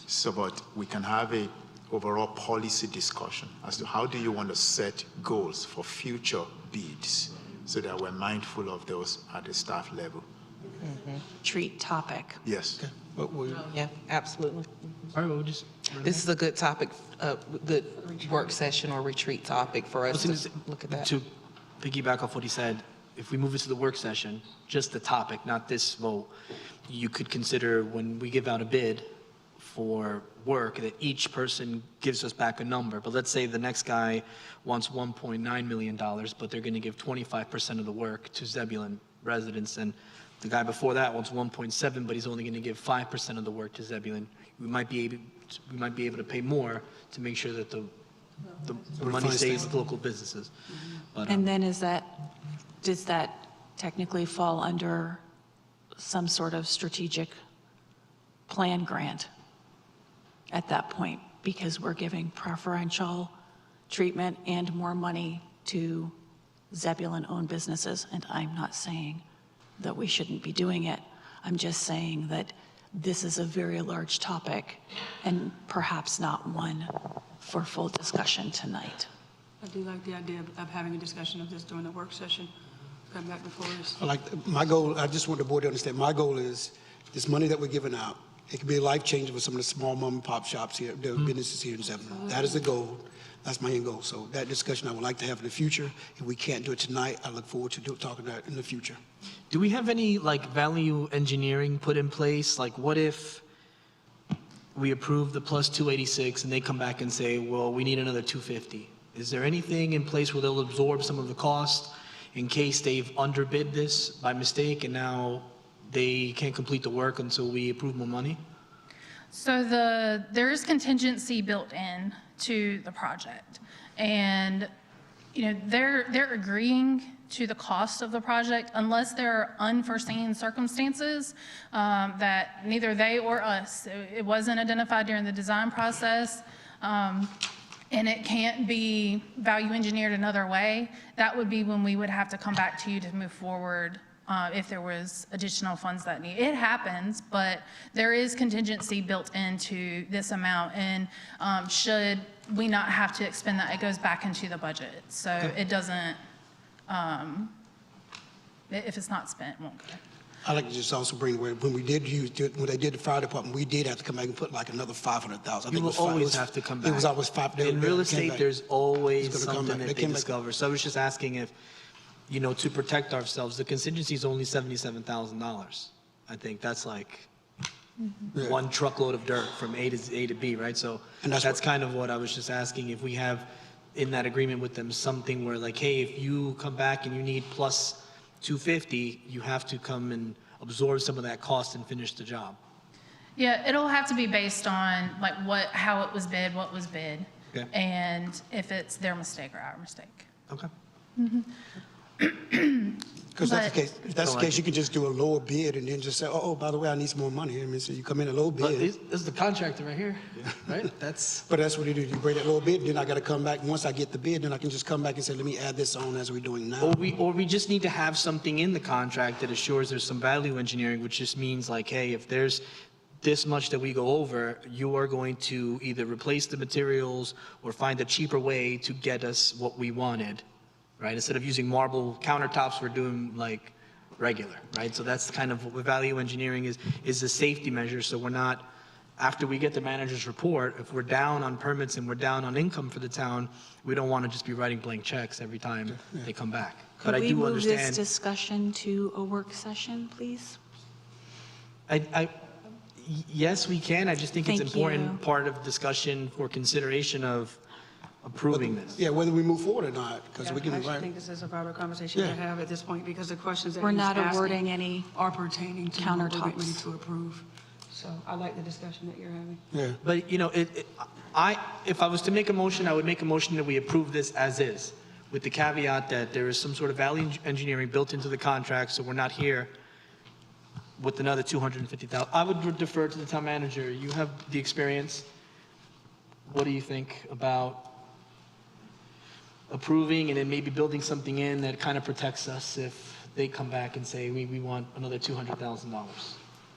So, but we can have a overall policy discussion as to how do you want to set goals for future bids so that we're mindful of those at the staff level. Treat topic. Yes. Yeah, absolutely. All right, we'll just. This is a good topic, good work session or retreat topic for us to look at that. To piggyback off what he said, if we move it to the work session, just the topic, not this vote, you could consider when we give out a bid for work that each person gives us back a number. But let's say the next guy wants $1.9 million, but they're going to give 25% of the work to Zebulon residents, and the guy before that wants 1.7, but he's only going to give 5% of the work to Zebulon. We might be able to pay more to make sure that the money stays with local businesses. But, And then does that technically fall under some sort of strategic plan grant at that point? Because we're giving preferential treatment and more money to Zebulon-owned businesses. And I'm not saying that we shouldn't be doing it. I'm just saying that this is a very large topic and perhaps not one for full discussion tonight. I do like the idea of having a discussion of this during the work session. Come back before us. My goal, I just want the board to understand, my goal is this money that we're giving out, it could be a life changer for some of the small mom and pop shops here, the businesses here in Zebulon. That is the goal. That's my end goal. So that discussion I would like to have in the future. If we can't do it tonight, I look forward to talking about it in the future. do we have any value engineering put in place? Like, what if we approve the plus 286 and they come back and say, well, we need another 250? Is there anything in place where they'll absorb some of the cost in case they've underbid this by mistake and now they can't complete the work until we approve more money? So there is contingency built in to the project. And, they're agreeing to the cost of the project unless there are unforeseen circumstances that neither they or us, it wasn't identified during the design process, and it can't be value engineered another way. That would be when we would have to come back to you to move forward if there was additional funds that need. It happens, but there is contingency built into this amount, and should we not have to expend that, it goes back into the budget. So it doesn't, if it's not spent, it won't go. I'd like to just also bring where when they did the fire department, we did have to come back and put like another 500,000. You will always have to come back. It was always five. In real estate, there's always something that they came discover. So I was just asking if, to protect ourselves, the contingency is only $77,000. I think that's like one truckload of dirt from A to B, right? So that's kind of what I was just asking, if we have in that agreement with them something where like, hey, if you come back and you need plus 250, you have to come and absorb some of that cost and finish the job. Yeah, it'll have to be based on like how it was bid, what was bid, and if it's their mistake or our mistake. Okay. Because if that's the case, you can just do a lower bid and then just say, oh, by the way, I need some more money. I mean, so you come in a low bid. But this is the contractor right here, right? But that's what you do. You bring that low bid, then I got to come back. Once I get the bid, then I can just come back and say, let me add this on as we're doing now. Or we just need to have something in the contract that assures there's some value engineering, which just means like, hey, if there's this much that we go over, you are going to either replace the materials or find a cheaper way to get us what we wanted, right? Instead of using marble countertops, we're doing like regular, right? So that's kind of what value engineering is a safety measure, so we're not after we get the manager's report, if we're down on permits and we're down on income for the town, we don't want to just be writing blank checks every time they come back. But I Could we do move this understand. discussion to a work session, please? Yes, we can. I just think it's Thank important you. part of discussion for consideration of approving this. Yeah, whether we move forward or not, because Yeah, we can I actually invite. think this is about a conversation Yeah. to have at this point, because the questions that We're he's not asking awarding any are pertaining to what we're getting ready countertops. to approve. So I like the discussion that you're having. Yeah. But, you know, if I was to make a motion, I would make a motion that we approve this as is, with the caveat that there is some sort of value engineering built into the contract, so we're not here with another $250,000. I would defer to the town manager. You have the experience. What do you think about approving and then maybe building something in that kind of protects us if they come back and say, we want another $200,000?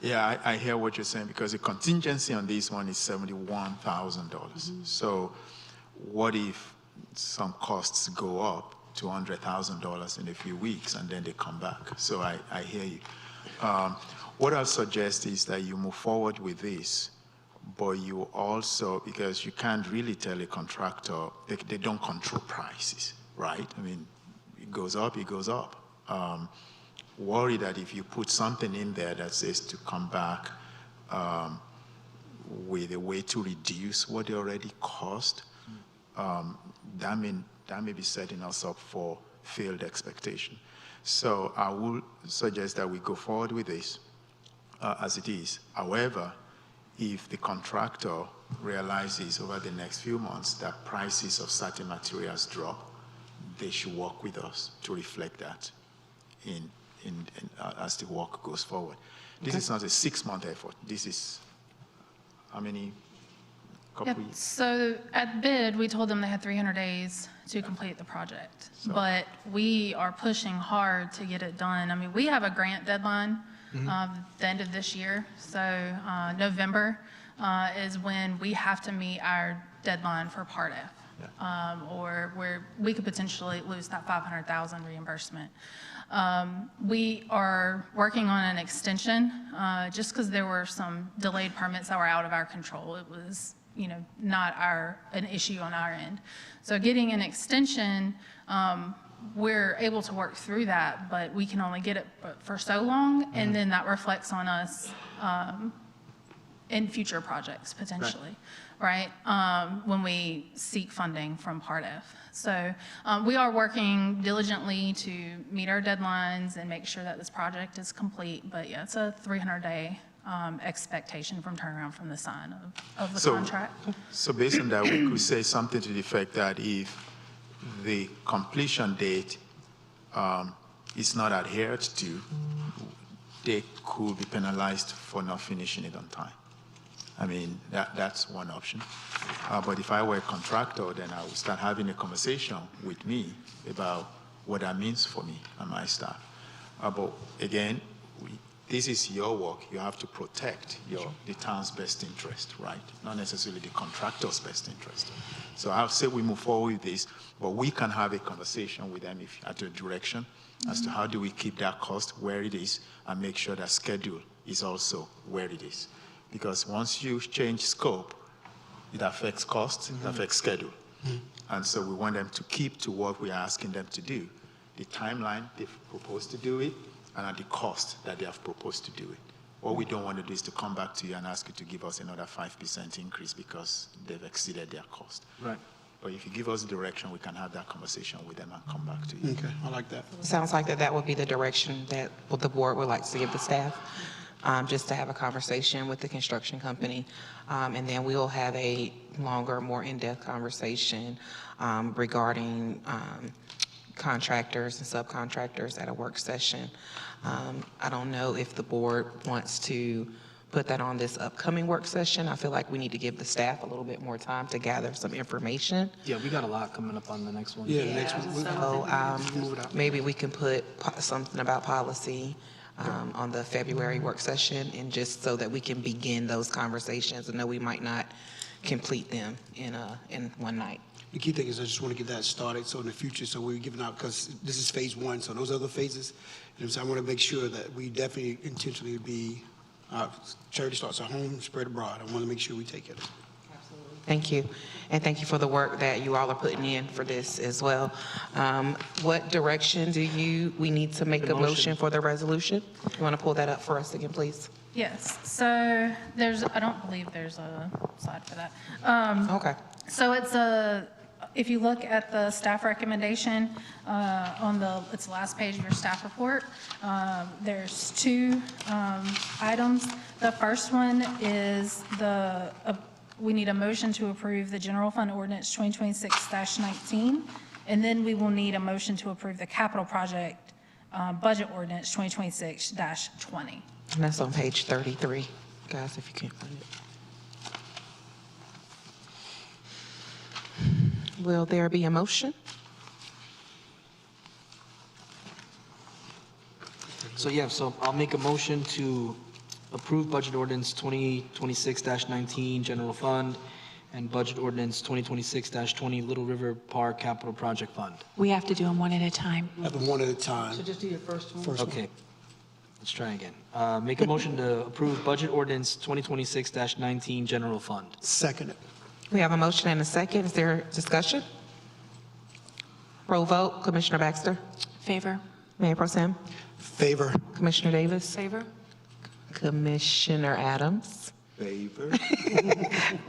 Yeah, I hear what you're saying, because the contingency on this one is $71,000. So what if some costs go up to $100,000 in a few weeks and then they come back? So I hear you. What I'll suggest is that you move forward with this, but you also, because you can't really tell a contractor, they don't control prices, right? I mean, it goes up, it goes up. Worry that if you put something in there that says to come back with a way to reduce what they already cost, that may be setting us up for failed expectation. So I will suggest that we go forward with this as it is. However, if the contractor realizes over the next few months that prices of certain materials drop, they should work with us to reflect that as the work goes forward. This is not a 6-month effort. This is how many? Yep. So at bid, we told them they had 300 days to complete the project, but we are pushing hard to get it done. I mean, we have a grant deadline the end of this year, so November is when we have to meet our deadline for Part F, or where we could potentially lose that $500,000 reimbursement. We are working on an extension, just because there were some delayed permits that were out of our control. It was, you know, not an issue on our end. So getting an extension, we're able to work through that, but we can only get it for so long, and then that reflects on us in future projects potentially, right? When we seek funding from Part F. So we are working diligently to meet our deadlines and make sure that this project is complete. But yeah, it's a 300-day expectation from turnaround from the sign of the contract. So based on that, we could say something to the effect that if the completion date is not adhered to, they could be penalized for not finishing it on time. I mean, that's one option. But if I were a contractor, then I would start having a conversation with me about what that means for me and my staff. But again, this is your work. You have to protect the town's best interest, right? Not necessarily the contractor's best interest. So I'll say we move forward with this, but we can have a conversation with them at your direction as to how do we keep that cost where it is and make sure that schedule is also where it is. Because once you change scope, it affects cost, it affects schedule. And so we want them to keep to what we are asking them to do, the timeline they've proposed to do it, and at the cost that they have proposed to do it. What we don't want to do is to come back to you and ask you to give us another 5% increase because they've exceeded their cost. Right. But if you give us direction, we can have that conversation with them and come back to you. Okay, I like that. Sounds like that would be the direction that the board would like to give the staff, just to have a conversation with the construction company. And then we'll have a longer, more in-depth conversation regarding contractors and subcontractors at a work session. I don't know if the board wants to put that on this upcoming work session. I feel like we need to give the staff a little bit more time to gather some information. Yeah, we got a lot coming up on the next one. Yeah, the next one. So maybe we can put something about policy on the February work session, and just so that we can begin those conversations. I know we might not complete them in one night. The key thing is I just want to get that started, so in the future, so we're giving out, because this is phase one, so those other phases, so I want to make sure that we definitely intentionally be Charity starts at home, spread abroad. I want to make sure we take it. Thank you. And thank you for the work that you all are putting in for this as well. What direction we need to make a motion for the resolution? You want to pull that up for us again, please? Yes, so I don't believe there's a slide for that. Okay. So if you look at the staff recommendation it's the last page of your staff report, there's two items. The first one is we need a motion to approve the general fund ordinance 2026-19, and then we will need a motion to approve the capital project budget ordinance 2026-20. And that's on page 33, guys, if you can't find it. Will there be a motion? So I'll make a motion to approve budget ordinance 2026-19 general fund and budget ordinance 2026-20 Little River Park Capital Project Fund. We have to do them one at a time. Have them one at a time. So just do your first one. Okay, let's try again. Make a motion to approve budget ordinance 2026-19 general fund. Second it. We have a motion and a second. Is there discussion? Roll vote. Commissioner Baxter? Favor? Mayor Pro Tem? Favor. Commissioner Davis? Favor? Commissioner Adams? Favor.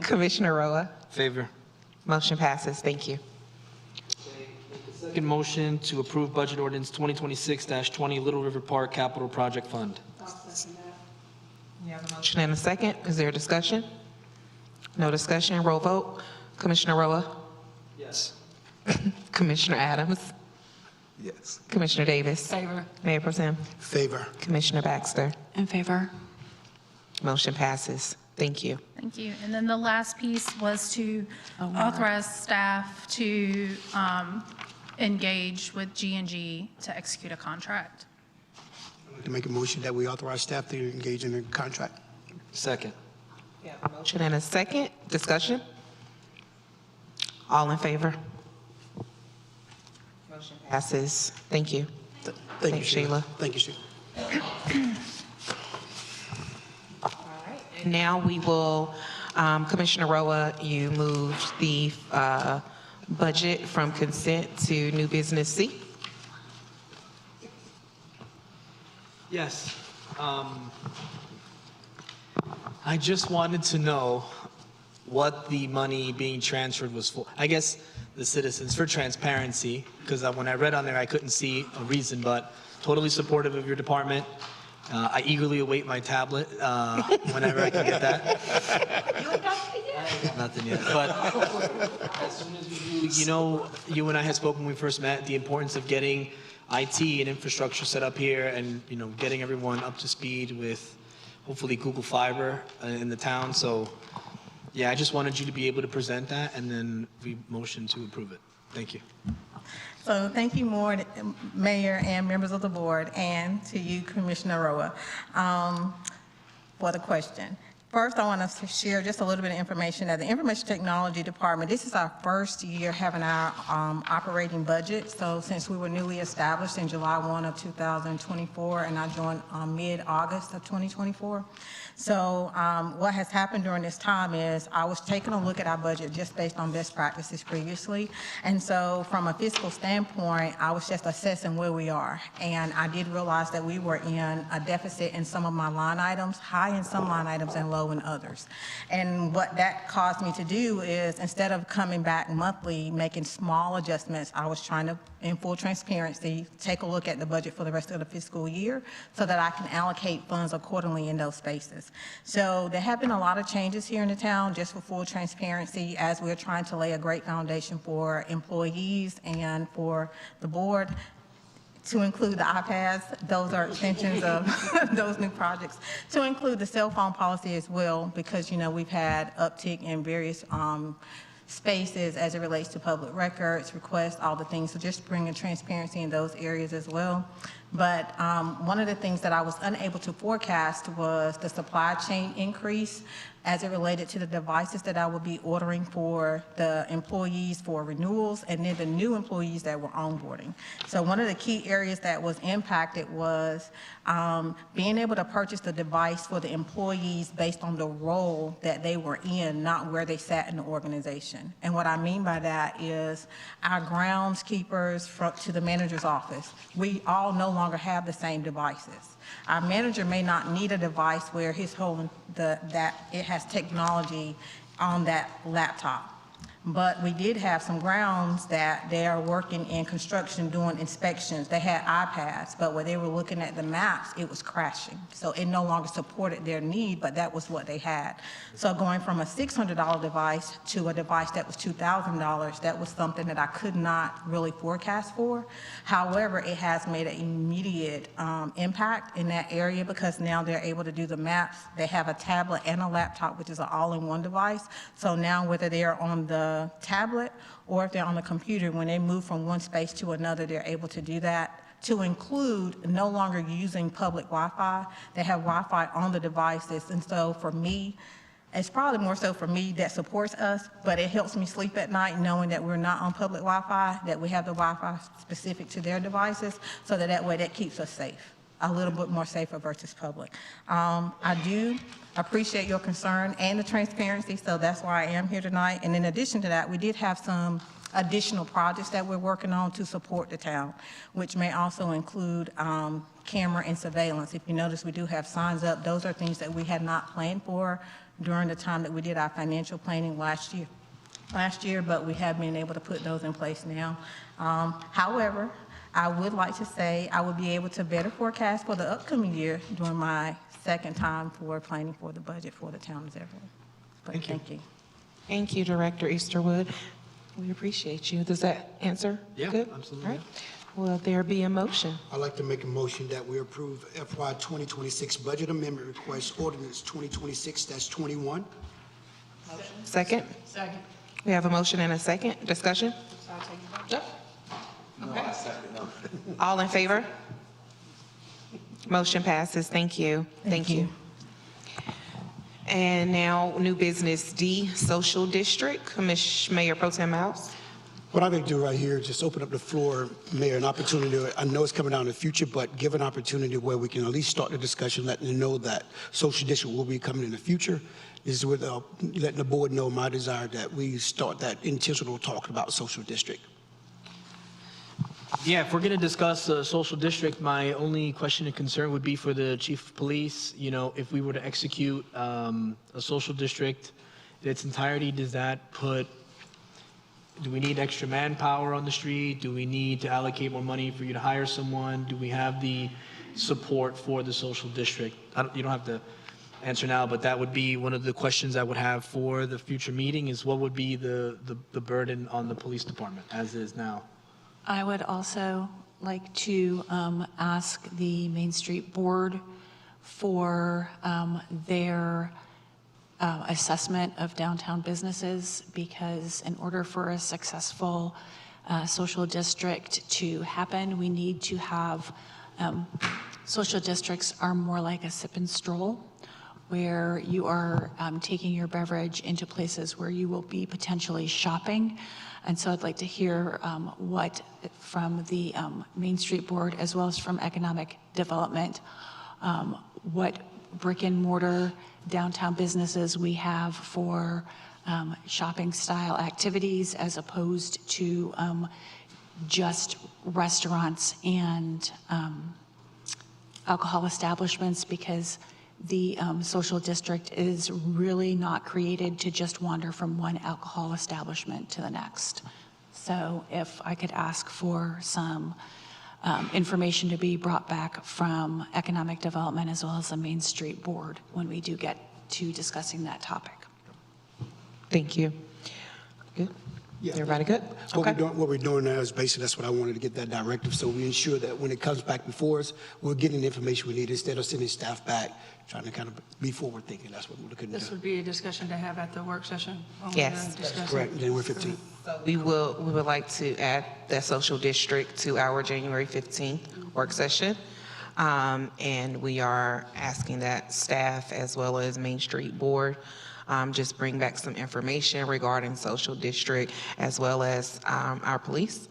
Commissioner Roa? Favor. Motion passes. Thank you. Second motion to approve budget ordinance 2026-20 Little River Park Capital Project Fund. We have a motion and a second. Is there discussion? No discussion. Roll vote. Commissioner Roa? Yes. Commissioner Adams? Yes. Commissioner Davis? Favor? Mayor Pro Tem? Favor. Commissioner Baxter? In favor? Motion passes. Thank you. Thank you. And then the last piece was to authorize staff to engage with G&G to execute a contract. I'd like to make a motion that we authorize staff to engage in a contract. Second. We have a motion and a second. Discussion? All in favor? Motion passes. Thank you. Thank you, Thanks, Sheila. Thank you, Sheila. And now we will, Commissioner Roa, you moved the budget from consent to new business C. Yes. I just wanted to know what the money being transferred was for. I guess the citizens, for transparency, because when I read on there, I couldn't see a reason, but totally supportive of your department. I eagerly await my tablet whenever I can get that. Nothing yet. But as soon as we do, you and I had spoken when we first met, the importance of getting IT and infrastructure set up here and, getting everyone up to speed with hopefully Google Fiber in the town. So, yeah, I just wanted you to be able to present that and then we motion to approve it. Thank you. So thank you, Mayor and members of the board, and to you, Commissioner Roa, for the question. First, I want to share just a little bit of information that the Information Technology Department, this is our first year having our operating budget. So since we were newly established in July 1 of 2024, and I joined mid-August of 2024. So what has happened during this time is I was taking a look at our budget just based on best practices previously. And so from a fiscal standpoint, I was just assessing where we are. And I did realize that we were in a deficit in some of my line items, high in some line items and low in others. And what that caused me to do is instead of coming back monthly, making small adjustments, I was trying to, in full transparency, take a look at the budget for the rest of the fiscal year so that I can allocate funds accordingly in those spaces. So there have been a lot of changes here in the town, just for full transparency, as we're trying to lay a great foundation for employees and for the board, to include the iPads. Those are extensions of those new projects. To include the cell phone policy as well, because, we've had uptick in various spaces as it relates to public records, requests, all the things. So just bringing transparency in those areas as well. But one of the things that I was unable to forecast was the supply chain increase as it related to the devices that I would be ordering for the employees for renewals and then the new employees that were onboarding. So one of the key areas that was impacted was being able to purchase the device for the employees based on the role that they were in, not where they sat in the organization. And what I mean by that is our groundskeepers to the manager's office, we all no longer have the same devices. Our manager may not need a device where his whole, that it has technology on that laptop. But we did have some grounds that they are working in construction doing inspections. They had iPads, but when they were looking at the maps, it was crashing. So it no longer supported their need, but that was what they had. So going from a $600 device to a device that was $2,000, that was something that I could not really forecast for. However, it has made an immediate impact in that area because now they're able to do the maps. They have a tablet and a laptop, which is an all-in-one device. So now whether they're on the tablet or if they're on the computer, when they move from one space to another, they're able to do that, to include no longer using public Wi-Fi. They have Wi-Fi on the devices. And so for me, it's probably more so for me that supports us, but it helps me sleep at night knowing that we're not on public Wi-Fi, that we have the Wi-Fi specific to their devices, so that way that keeps us safe, a little bit more safer versus public. I do appreciate your concern and the transparency, so that's why I am here tonight. And in addition to that, we did have some additional projects that we're working on to support the town, which may also include camera and surveillance. If you notice, we do have signs up. Those are things that we had not planned for during the time that we did our financial planning last year, but we have been able to put those in place now. However, I would like to say I will be able to better forecast for the upcoming year during my second time for planning for the budget for the town of Zebulon. Thank you. Thank you, Director Easterwood. We appreciate you. Does that answer? Yeah, good? absolutely. All right. Will there be a motion? I'd like to make a motion that we approve FY 2026 budget amendment request ordinance 2026-21. Second? Second. We have a motion and a second. Discussion? Yep. Okay. All in favor? Motion passes. Thank you. Thank you. And now, new business D, Social District. Mayor Pro Tem House. What I'm going to do right here is just open up the floor, Mayor, an opportunity. I know it's coming down in the future, but give an opportunity where we can at least start the discussion, letting them know that social district will be coming in the future. This is with letting the board know my desire that we start that intentional talk about social district. Yeah, if we're going to discuss the social district, my only question and concern would be for the chief of police. You know, if we were to execute a social district in its entirety, does that do we need extra manpower on the street? Do we need to allocate more money for you to hire someone? Do we have the support for the social district? You don't have to answer now, but that would be one of the questions I would have for the future meeting is what would be the burden on the police department as is now? I would also like to ask the Main Street Board for their assessment of downtown businesses, because in order for a successful social district to happen, we need to have, social districts are more like a sip and stroll, where you are taking your beverage into places where you will be potentially shopping. And so I'd like to hear what from the Main Street Board as well as from Economic Development, what brick and mortar downtown businesses we have for shopping style activities as opposed to just restaurants and alcohol establishments, because the social district is really not created to just wander from one alcohol establishment to the next. So if I could ask for some information to be brought back from Economic Development as well as the Main Street Board when we do get to discussing that topic. Thank you. Good. Yeah. Everybody good? Okay. What we're doing now is basically, that's what I wanted to get that directive, so we ensure that when it comes back before us, we're getting the information we need instead of sending staff back, trying to kind of be forward thinking. That's what we're looking to This do. would be a discussion to have at the work session? when we're Yes. done discussing. Correct, January 15th. We would like to add that social district to our January 15th work session. And we are asking that staff as well as Main Street Board just bring back some information regarding social district as well as our police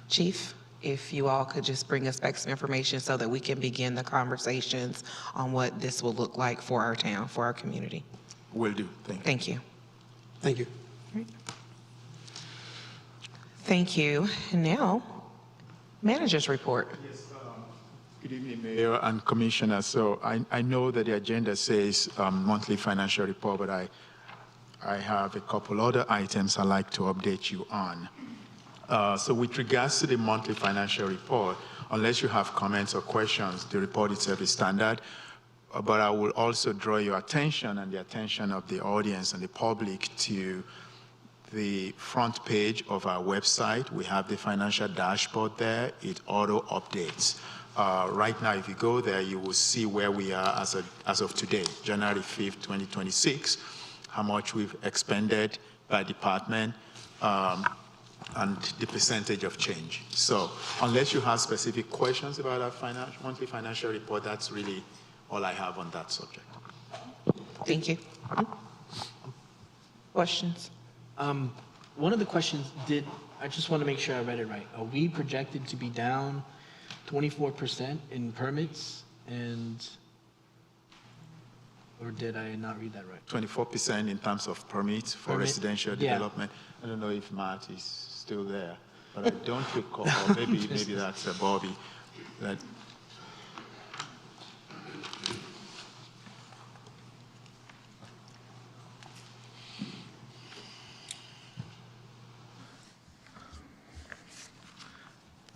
chief. If you all could just bring us back some information so that we can begin the conversations on what this will look like for our town, for our community. Will do. Thank you. Thank you. Thank you. Thank you. And now, manager's report. Good evening, Mayor and Commissioner. So I know that the agenda says monthly financial report, but I have a couple other items I'd like to update you on. So with regards to the monthly financial report, unless you have comments or questions, the report itself is standard. But I will also draw your attention and the attention of the audience and the public to the front page of our website. We have the financial dashboard there. It auto updates. Right now, if you go there, you will see where we are as of today, January 5th, 2026, how much we've expended by department, and the percentage of change. So unless you have specific questions about our monthly financial report, that's really all I have on that subject. Thank you. Questions? One of the questions I just want to make sure I read it right. Are we projected to be down 24% in permits or did I not read that right? 24% in terms of permits for residential development. I don't know if Matt is still there, but I don't recall, or maybe that's Bobby. That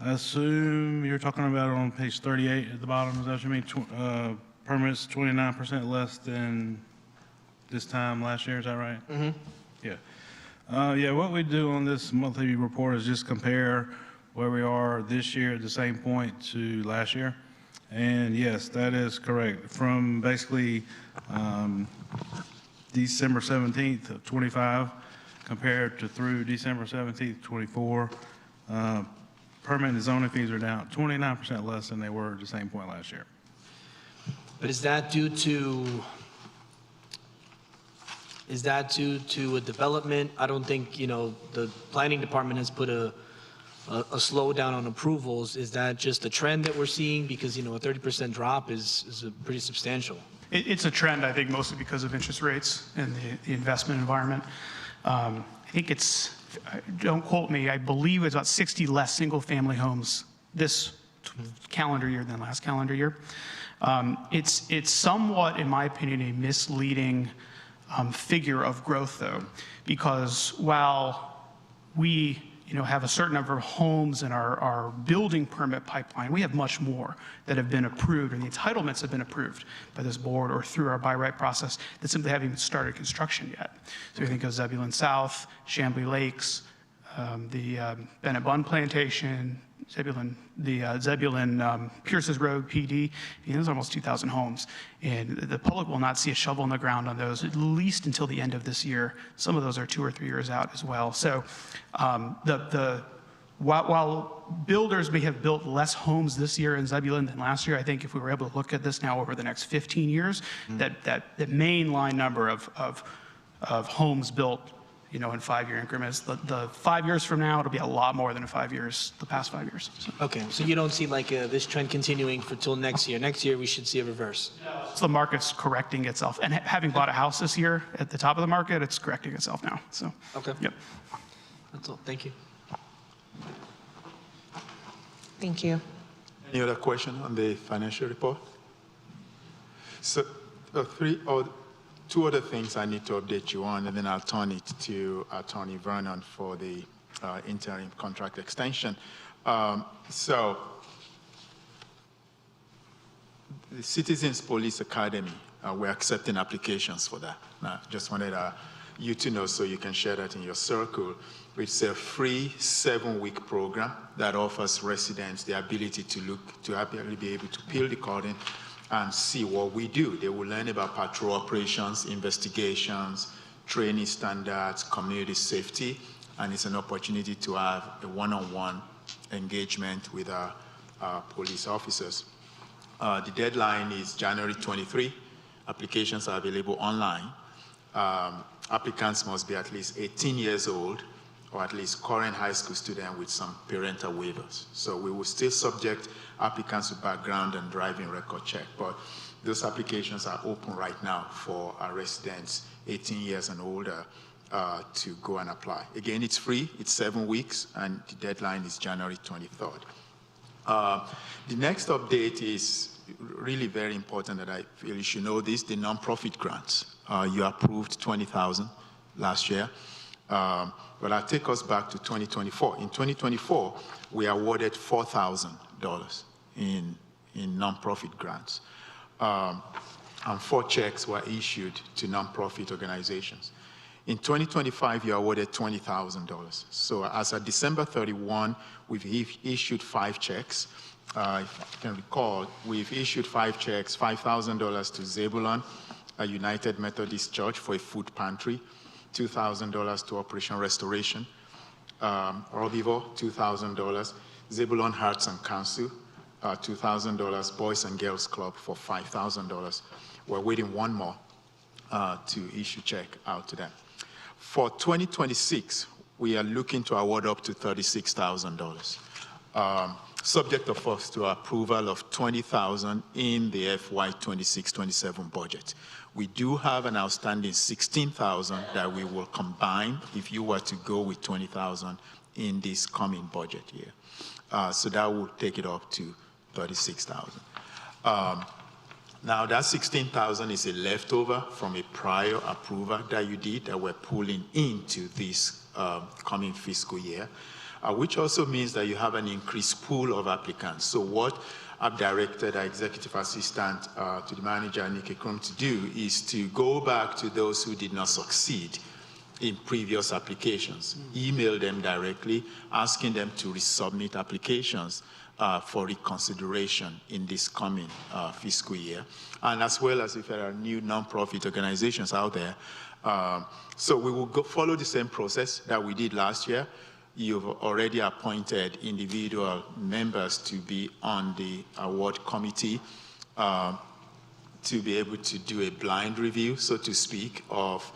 I assume you're talking about on page 38 at the bottom, is that what you mean? Permits 29% less than this time last year, is that right? Mm-hmm. Yeah. Yeah, what we do on this monthly report is just compare where we are this year at the same point to last year. And yes, that is correct. From basically December 17th of 25 compared to through December 17th, 24, permit and zoning fees are down 29% less than they were at the same point last year. But is that due to a development? I don't think, the planning department has put a slowdown on approvals. Is that just a trend that we're seeing? Because, a 30% drop is a pretty substantial. It's a trend, I think, mostly because of interest rates and the investment environment. I think don't quote me, I believe it's about 60 less single-family homes this calendar year than last calendar year. It's somewhat, in my opinion, a misleading figure of growth, though, because while we have a certain number of homes in our building permit pipeline, we have much more that have been approved, or the entitlements have been approved by this board or through our by right process that simply haven't even started construction yet. So we think of Zebulon South, Chambly Lakes, the Bennett Bun Plantation, Zebulon Pierce's Road PD. There's almost 2,000 homes, and the public will not see a shovel in the ground on those at least until the end of this year. Some of those are 2 or 3 years out as well. So while builders may have built less homes this year in Zebulon than last year, I think if we were able to look at this now over the next 15 years, that mainline number of homes built in 5-year increments. The 5 years from now, it'll be a lot more than the past 5 years. So. Okay, so you don't see this trend continuing till next year. Next year, we should see a reverse. So the market's correcting itself. And having bought a house this year at the top of the market, it's correcting itself now. So. Okay. Yep. That's all. Thank you. Thank you. Any other question on the financial report? So 2 other things I need to update you on, and then I'll turn it to Attorney Vernon for the interim contract extension. So the Citizens Police Academy, we're accepting applications for that. Now, just wanted you to know so you can share that in your circle. It's a free 7-week program that offers residents the ability to happily be able to peel the curtain and see what we do. They will learn about patrol operations, investigations, training standards, community safety, and it's an opportunity to have a one-on-one engagement with our police officers. The deadline is January 23. Applications are available online. Applicants must be at least 18 years old or at least current high school student with some parental waivers. So we will still subject applicants to background and driving record check, but those applications are open right now for our residents 18 years and older to go and apply. Again, it's free, it's 7 weeks, and the deadline is January 23rd. The next update is really very important that I feel you should know this, the nonprofit grants. You approved 20,000 last year, but I'll take us back to 2024. In 2024, we awarded $4,000 in nonprofit grants, and 4 checks were issued to nonprofit organizations. In 2025, you awarded $20,000. So as of December 31, we've issued 5 checks. If I can recall, we've issued 5 checks, $5,000 to Zebulon, a United Methodist Church for a food pantry, $2,000 to Operation Restoration, Robivo, $2,000, Zebulon Hearts and Council, $2,000, Boys and Girls Club for $5,000. We're waiting one more to issue check out to them. For 2026, we are looking to award up to $36,000. Subject, of course, to approval of $20,000 in the FY 26-27 budget. We do have an outstanding $16,000 that we will combine if you were to go with $20,000 in this coming budget year. So that will take it up to $36,000. Now that $16,000 is a leftover from a prior approval that you did that we're pulling into this coming fiscal year. Which also means that you have an increased pool of applicants. So what I've directed our executive assistant to the manager, Nikki Krum, to do is to go back to those who did not succeed in previous applications, email them directly, asking them to resubmit applications for reconsideration in this coming fiscal year, and as well as if there are new nonprofit organizations out there. So we will follow the same process that we did last year. You've already appointed individual members to be on the award committee to be able to do a blind review, so to speak, of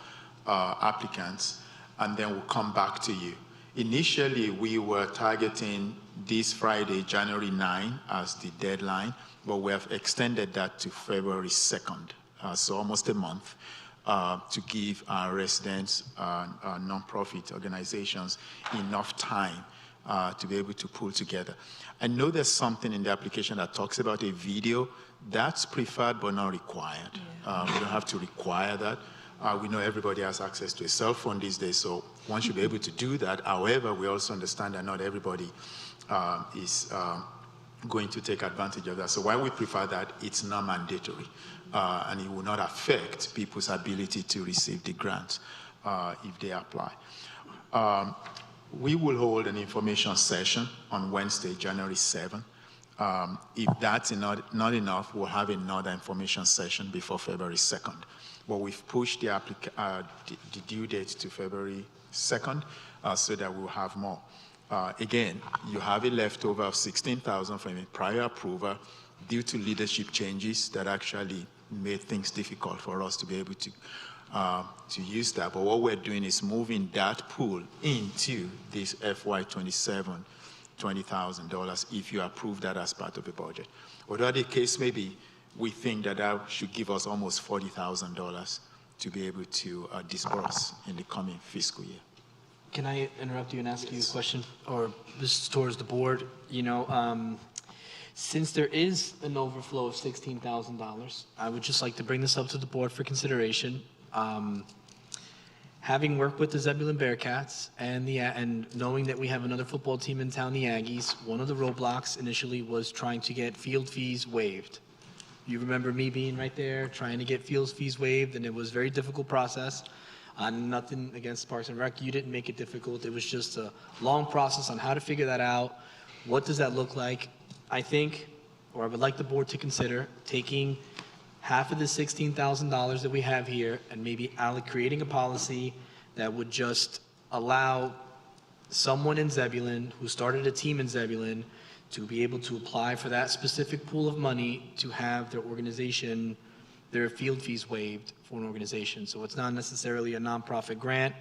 applicants, and then we'll come back to you. Initially, we were targeting this Friday, January 9, as the deadline, but we have extended that to February 2nd, so almost a month. To give our residents, nonprofit organizations, enough time to be able to pull together. I know there's something in the application that talks about a video. That's preferred but not required. Yeah. We don't have to require that. We know everybody has access to a cell phone these days, so one should be able to do that. However, we also understand that not everybody is going to take advantage of that. So while we prefer that, it's not mandatory. And it will not affect people's ability to receive the grant if they apply. We will hold an information session on Wednesday, January 7th. If that's not enough, we'll have another information session before February 2nd. But we've pushed the due date to February 2nd so that we'll have more. Again, you have a leftover of $16,000 from a prior approval due to leadership changes that actually made things difficult for us to be able to use that. But what we're doing is moving that pool into this FY 27 $20,000 if you approve that as part of the budget. Whatever the case may be, we think that that should give us almost $40,000 to be able to disburse in the coming fiscal year. Can I interrupt you and ask you a question, or this is towards the board? You know, since there is an overflow of $16,000, I would just like to bring this up to the board for consideration. Having worked with the Zebulon Bearcats and knowing that we have another football team in town, the Aggies, one of the roadblocks initially was trying to get field fees waived. You remember me being right there trying to get field fees waived, and it was a very difficult process. Nothing against Parks and Rec. You didn't make it difficult. It was just a long process on how to figure that out. What does that look like? I think, or I would like the board to consider taking half of the $16,000 that we have here and maybe creating a policy that would just allow someone in Zebulon who started a team in Zebulon to be able to apply for that specific pool of money to have their organization, their field fees waived for an organization. So it's not necessarily a nonprofit grant.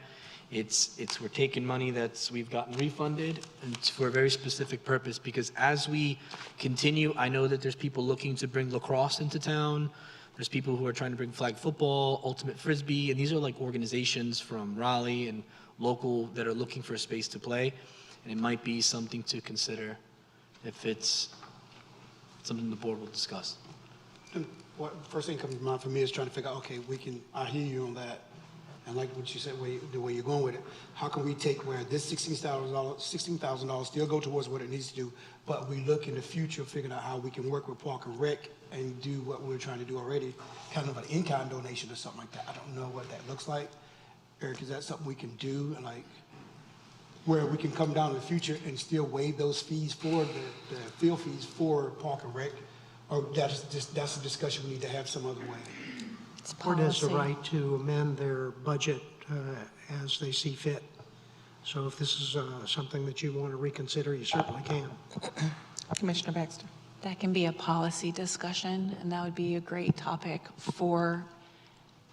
It's we're taking money we've gotten refunded, and it's for a very specific purpose, because as we continue, I know that there's people looking to bring lacrosse into town. There's people who are trying to bring flag football, ultimate frisbee, and these are like organizations from Raleigh and local that are looking for a space to play. And it might be something to consider if it's something the board will discuss. And what first thing comes to mind for me is trying to figure out, okay, I hear you on that. And like what you said, the way you're going with it, how can we take where this $16,000 still go towards what it needs to do, but we look in the future, figuring out how we can work with Park and Rec and do what we're trying to do already, kind of an in-kind donation or something like that. I don't know what that looks like. Eric, is that something we can do, and like where we can come down in the future and still waive those fees for the field fees for Park and Rec? Or that's a discussion we need to have some other way? The board has the right to amend their budget as they see fit. So if this is something that you want to reconsider, you certainly can. Commissioner Baxter. That can be a policy discussion, and that would be a great topic for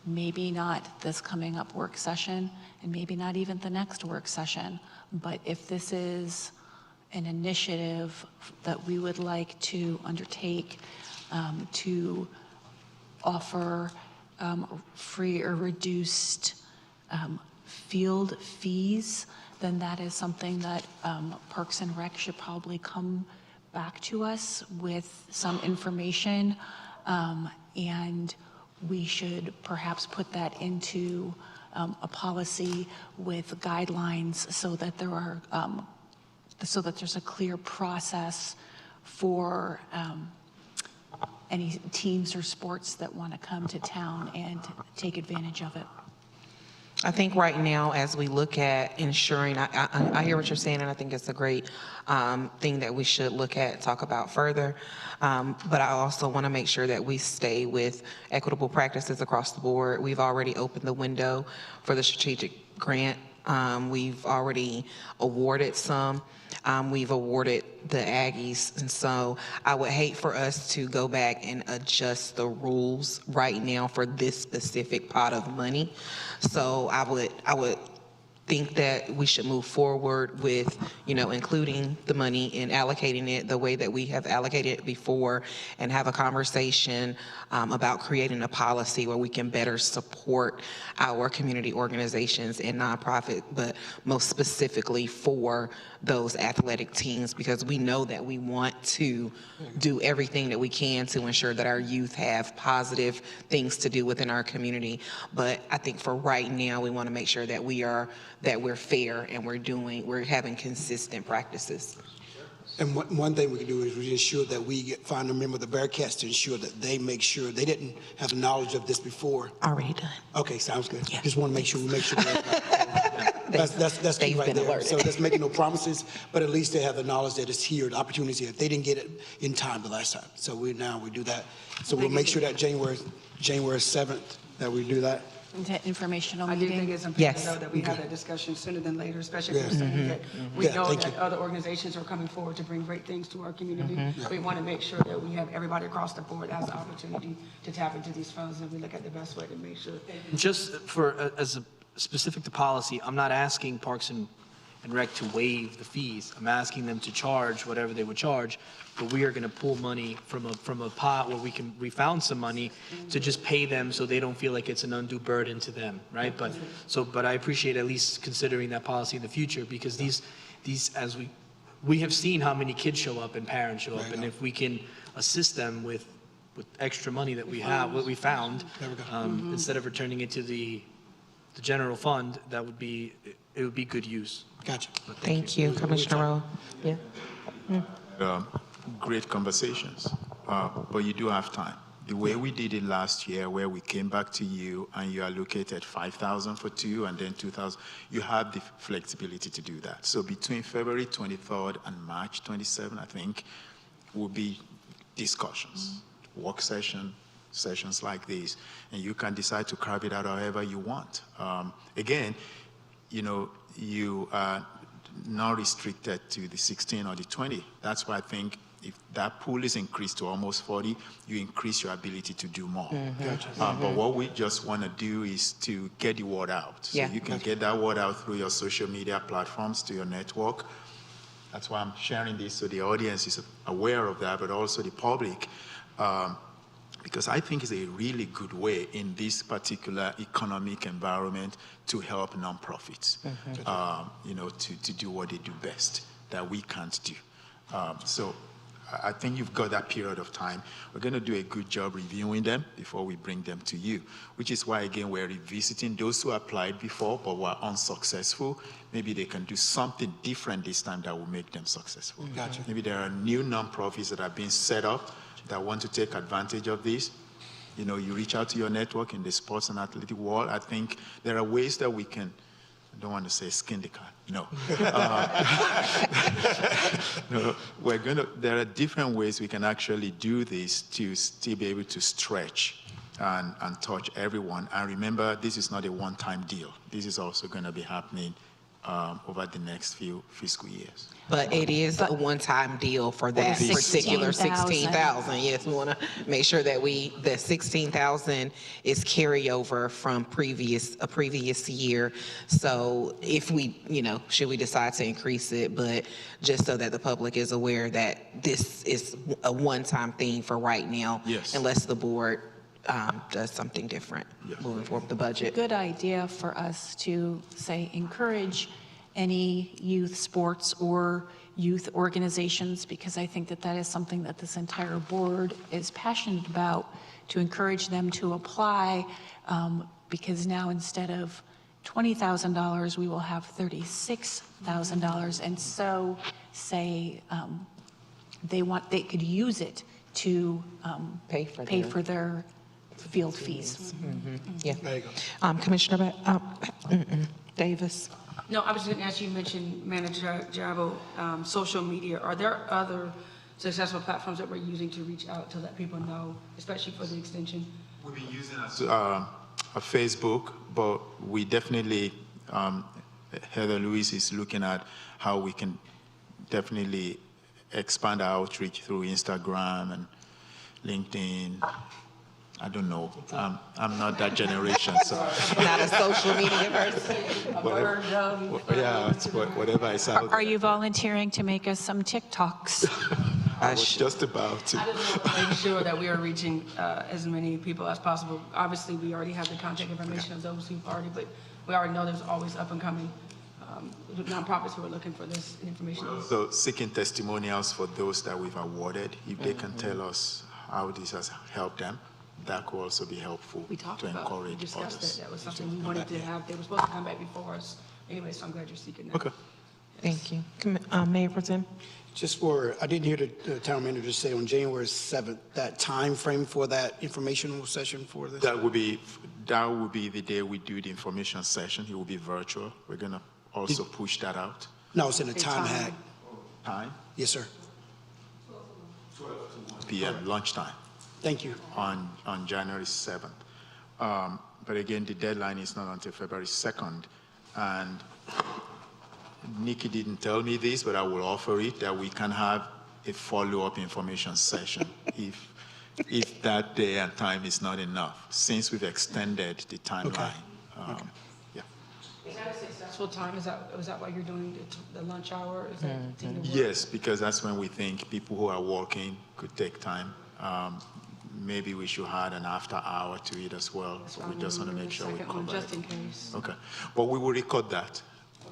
maybe not this coming up work session, and maybe not even the next work session. But if this is an initiative that we would like to undertake to offer free or reduced field fees, then that is something that Parks and Rec should probably come back to us with some information, and we should perhaps put that into a policy with guidelines so that there's a clear process for any teams or sports that want to come to town and take advantage of it. I think right now, as we look at ensuring, I hear what you're saying, and I think it's a great thing that we should look at, talk about further. But I also want to make sure that we stay with equitable practices across the board. We've already opened the window for the strategic grant. We've already awarded some. We've awarded the Aggies, and so I would hate for us to go back and adjust the rules right now for this specific pot of money. So I would think that we should move forward with, including the money and allocating it the way that we have allocated it before, and have a conversation about creating a policy where we can better support our community organizations and nonprofit, but most specifically for those athletic teams, because we know that we want to do everything that we can to ensure that our youth have positive things to do within our community. But I think for right now, we want to make sure that we're fair and we're having consistent practices. And one thing we can do is we ensure that we find a member of the Bearcats to ensure that they make sure they didn't have knowledge of this before. Already done. Okay, sounds good. Yeah. Just want to make sure that's key right there. Alerted. So that's making no promises, but at least they have the knowledge that it's here, the opportunity here. They didn't get it in time the last time. So we do that. So we'll make sure that January 7th that we do that. That informational I do meeting? think it's important, though, that we have that discussion sooner than later, especially if we're saying that we know that other organizations are coming forward to bring great things to our community. We want to make sure that we have everybody across the board has the opportunity to tap into these funds, and we look at the best way to make sure. Just as a specific to policy, I'm not asking Parks and Rec to waive the fees. I'm asking them to charge whatever they would charge, but we are going to pull money from a pot where we found some money to just pay them so they don't feel like it's an undue burden to them, right? But I appreciate at least considering that policy in the future, because these as we have seen how many kids show up and parents show up, and if we can assist them with extra money that we have, what we found, instead of returning it to the general fund, it would be good use. Gotcha. Thank you, Commissioner Rowe. Yeah. Great conversations, but you do have time. the way we did it last year, where we came back to you and you allocated 5,000 for 2 and then 2,000, you have the flexibility to do that. So between February 23rd and March 27th, I think, will be discussions, work sessions like this, and you can decide to carve it out however you want. Again, you know, you are not restricted to the 16 or the 20. That's why I think if that pool is increased to almost 40, you increase your ability to do more. But what we just want to do is to get the word out. So you can get that word out through your social media platforms, to your network. That's why I'm sharing this so the audience is aware of that, but also the public, because I think it's a really good way in this particular economic environment to help nonprofits, you know, to do what they do best that we can't do. So I think you've got that period of time. We're going to do a good job reviewing them before we bring them to you, which is why, again, we're revisiting those who applied before but were unsuccessful. Maybe they can do something different this time that will make them successful. Gotcha. Maybe there are new nonprofits that are being set up that want to take advantage of this. You know, you reach out to your network in the sports and athletic world. I think there are ways that we can, I don't want to say skin the cat, no. No, there are different ways we can actually do this to still be able to stretch and touch everyone. And remember, this is not a one-time deal. This is also going to be happening over the next few fiscal years. But it is a one-time deal for that particular 16,000. Yes, we want to make sure that the 16,000 is carryover from a previous year. So if we, you know, should we decide to increase it, but just so that the public is aware that this is a one-time thing for right now, unless the board does something different moving forward with the budget. Good idea for us to say encourage any youth sports or youth organizations, because I think that that is something that this entire board is passionate about, to encourage them to apply, because now instead of $20,000, we will have $36,000. And so say they could use it to pay for their field fees. Yeah. There you go. Commissioner Davis. No, I was going to ask you, mentioned Manager Jabo, social media. Are there other successful platforms that we're using to reach out to let people know, especially for the extension? We've been using a Facebook, but we definitely, Heather Lewis is looking at how we can definitely expand our outreach through Instagram and LinkedIn. I don't know. I'm not that generation, so. Not a social media person. Whatever I say. Are you volunteering to make us some TikToks? I was just about to. I just want to make sure that we are reaching as many people as possible. Obviously, we already have the contact information of those who've already, but we already know there's always up and coming nonprofits who are looking for this information. So seeking testimonials for those that we've awarded, if they can tell us how this has helped them, that could also be helpful to encourage We discussed others. that was something we wanted to have. They were supposed to come back before us anyway, so I'm glad you're seeking that. Okay. Thank you. Mayor Pro Tem? Just I didn't hear the town manager say on January 7th, that time frame for that informational session for this? That would be the day we do the information session. It will be virtual. We're going to also push that out. No, it's in the time hack. Time? Yes, sir. 12 to 1 p.m. lunchtime. Thank you. On January 7th. But again, the deadline is not until February 2nd. And Nikki didn't tell me this, but I will offer it, that we can have a follow-up information session if that day and time is not enough, since we've extended the timeline. Yeah. Is that a successful time? Is that why you're doing the lunch hour? Is that taking the work? Yes, because that's when we think people who are working could take time. Maybe we should add an after hour to it as well. So we just want to make sure we cover it. Just in case. Okay. But we will record that,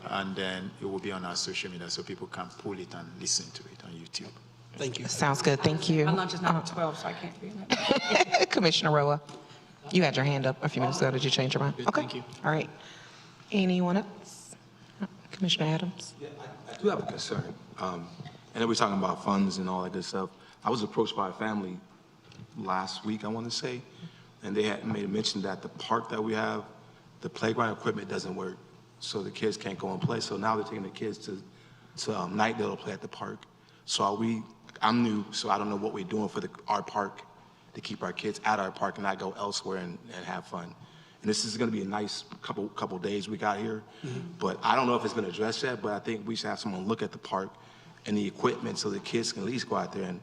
and then it will be on our social media so people can pull it and listen to it on YouTube. Thank you. Sounds good. Thank you. My lunch is not at 12, so I can't be in that. Commissioner Roa, you had your hand up a few minutes ago. Did you change your mind? Okay. Thank you. All right. Anyone else? Commissioner Adams? Yeah, I do have a concern. I know we're talking about funds and all that good stuff. I was approached by a family last week, I want to say, and they had made a mention that the park that we have, the playground equipment doesn't work, so the kids can't go and play. So now they're taking the kids to Nightdale to play at the park. So I'm new, so I don't know what we're doing for our park to keep our kids at our park and not go elsewhere and have fun. And this is going to be a nice couple days we got here, but I don't know if it's been addressed yet, but I think we should have someone look at the park and the equipment so the kids can at least go out there and,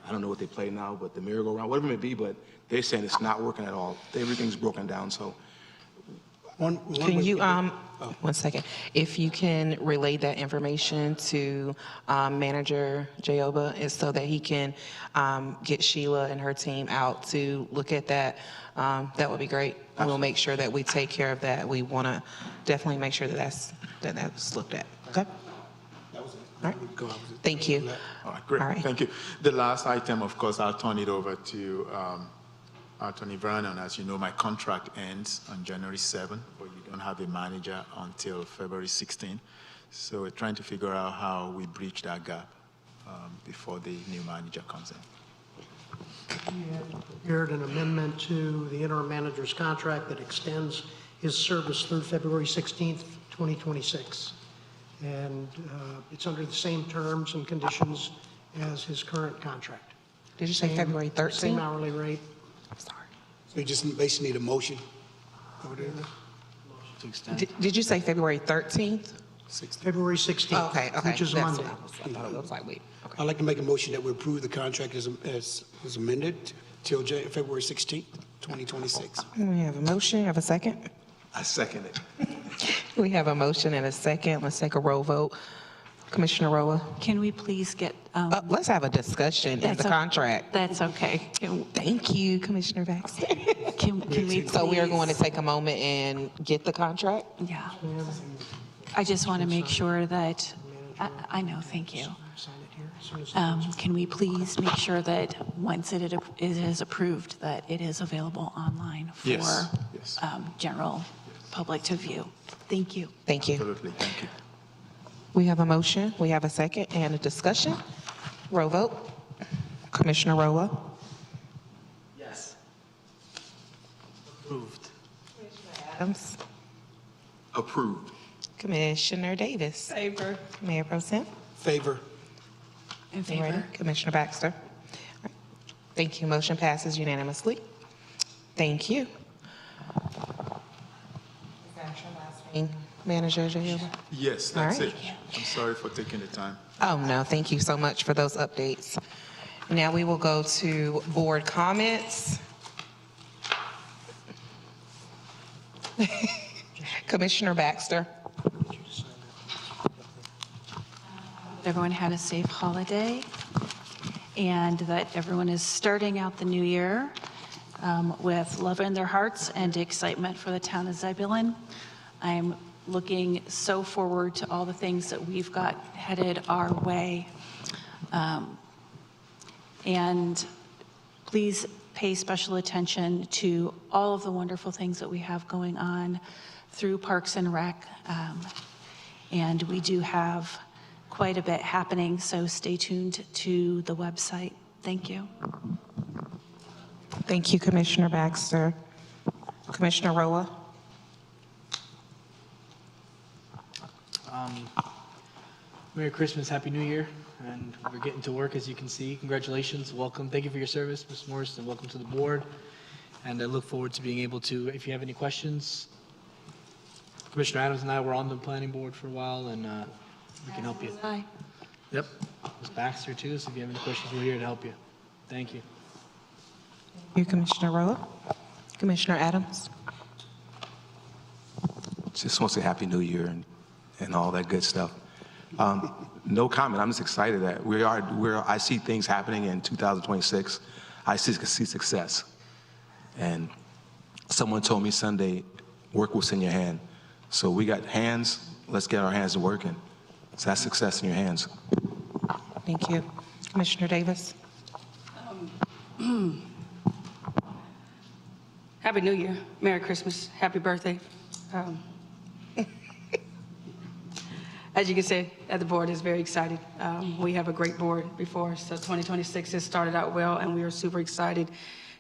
I don't know what they play now, but the merry-go-round, whatever it may be, but they're saying it's not working at all. Everything's broken down, so. Can you, one second, if you can relay that information to Manager Jayoba, is so that he can get Sheila and her team out to look at that, that would be great. We'll make sure that we take care of that. We want to definitely make sure that that's looked at. Okay? That was it. All right. Thank you. All right, great. All right. Thank you. The last item, of course, I'll turn it over to Attorney Vernon. As you know, my contract ends on January 7th, but you don't have a manager until February 16th. So we're trying to figure out how we bridge that gap before the new manager comes in. We had prepared an amendment to the interim manager's contract that extends his service through February 16th, 2026. And it's under the same terms and conditions as his current contract. Did you say February 13th? Same hourly rate. Sorry. So you just basically need a motion. Did you say February 13th? February 16th, Okay. which is That's Monday. what I thought it was like, wait. Okay. I'd like to make a motion that we approve the contract as amended till February 16th, 2026. We have a motion, have a second? I second it. We have a motion and a second. Let's take a roll vote. Commissioner Roa? Can we please get? Let's have a discussion in That's the o- contract. That's okay. Thank you, Commissioner Baxter. Can we So we are please- going to take a moment and get the contract? Yeah. I just want to make sure that, I know, thank you. Can we please make sure that once it is approved, that it is available online for Yes. Yes. general public to view? Thank you. Thank you. Absolutely. Thank you. We have a motion, we have a second, and a discussion. Roll vote. Commissioner Roa? Yes. Approved. Adams? Approved. Commissioner Davis? Favor. Mayor Pro Tem? Favor. In You ready? favor? Commissioner Baxter? All right. Thank you. Motion passes unanimously. Thank you. Manager Jayoba? Yes, All that's right. it. I'm sorry for taking the time. Oh, no, thank you so much for those updates. Now we will go to board comments. Commissioner Baxter? Everyone had a safe holiday, and that everyone is starting out the new year with love in their hearts and excitement for the town of Zebulon. I'm looking so forward to all the things that we've got headed our way. And please pay special attention to all of the wonderful things that we have going on through Parks and Rec. And we do have quite a bit happening, so stay tuned to the website. Thank you. Thank you, Commissioner Baxter. Commissioner Roa? Merry Christmas, Happy New Year, and we're getting to work, as you can see. Congratulations, welcome. Thank you for your service, Ms. Morris, and welcome to the board. And I look forward to being able to, if you have any questions, Commissioner Adams and I were on the planning board for a while, and we can help you. Bye. Yep, Ms. Baxter too, so if you have any questions, we're here to help you. Thank you. You, Commissioner Roa? Commissioner Adams? Just want to say Happy New Year and all that good stuff. No comment. I'm just excited that I see things happening in 2026. I see success. And someone told me Sunday, work was in your hand. So we got hands. Let's get our hands to working. So that's success in your hands. Thank you. Commissioner Davis? Happy New Year, Merry Christmas, Happy Birthday. As you can see, the board is very excited. We have a great board before us, so 2026 has started out well, and we are super excited.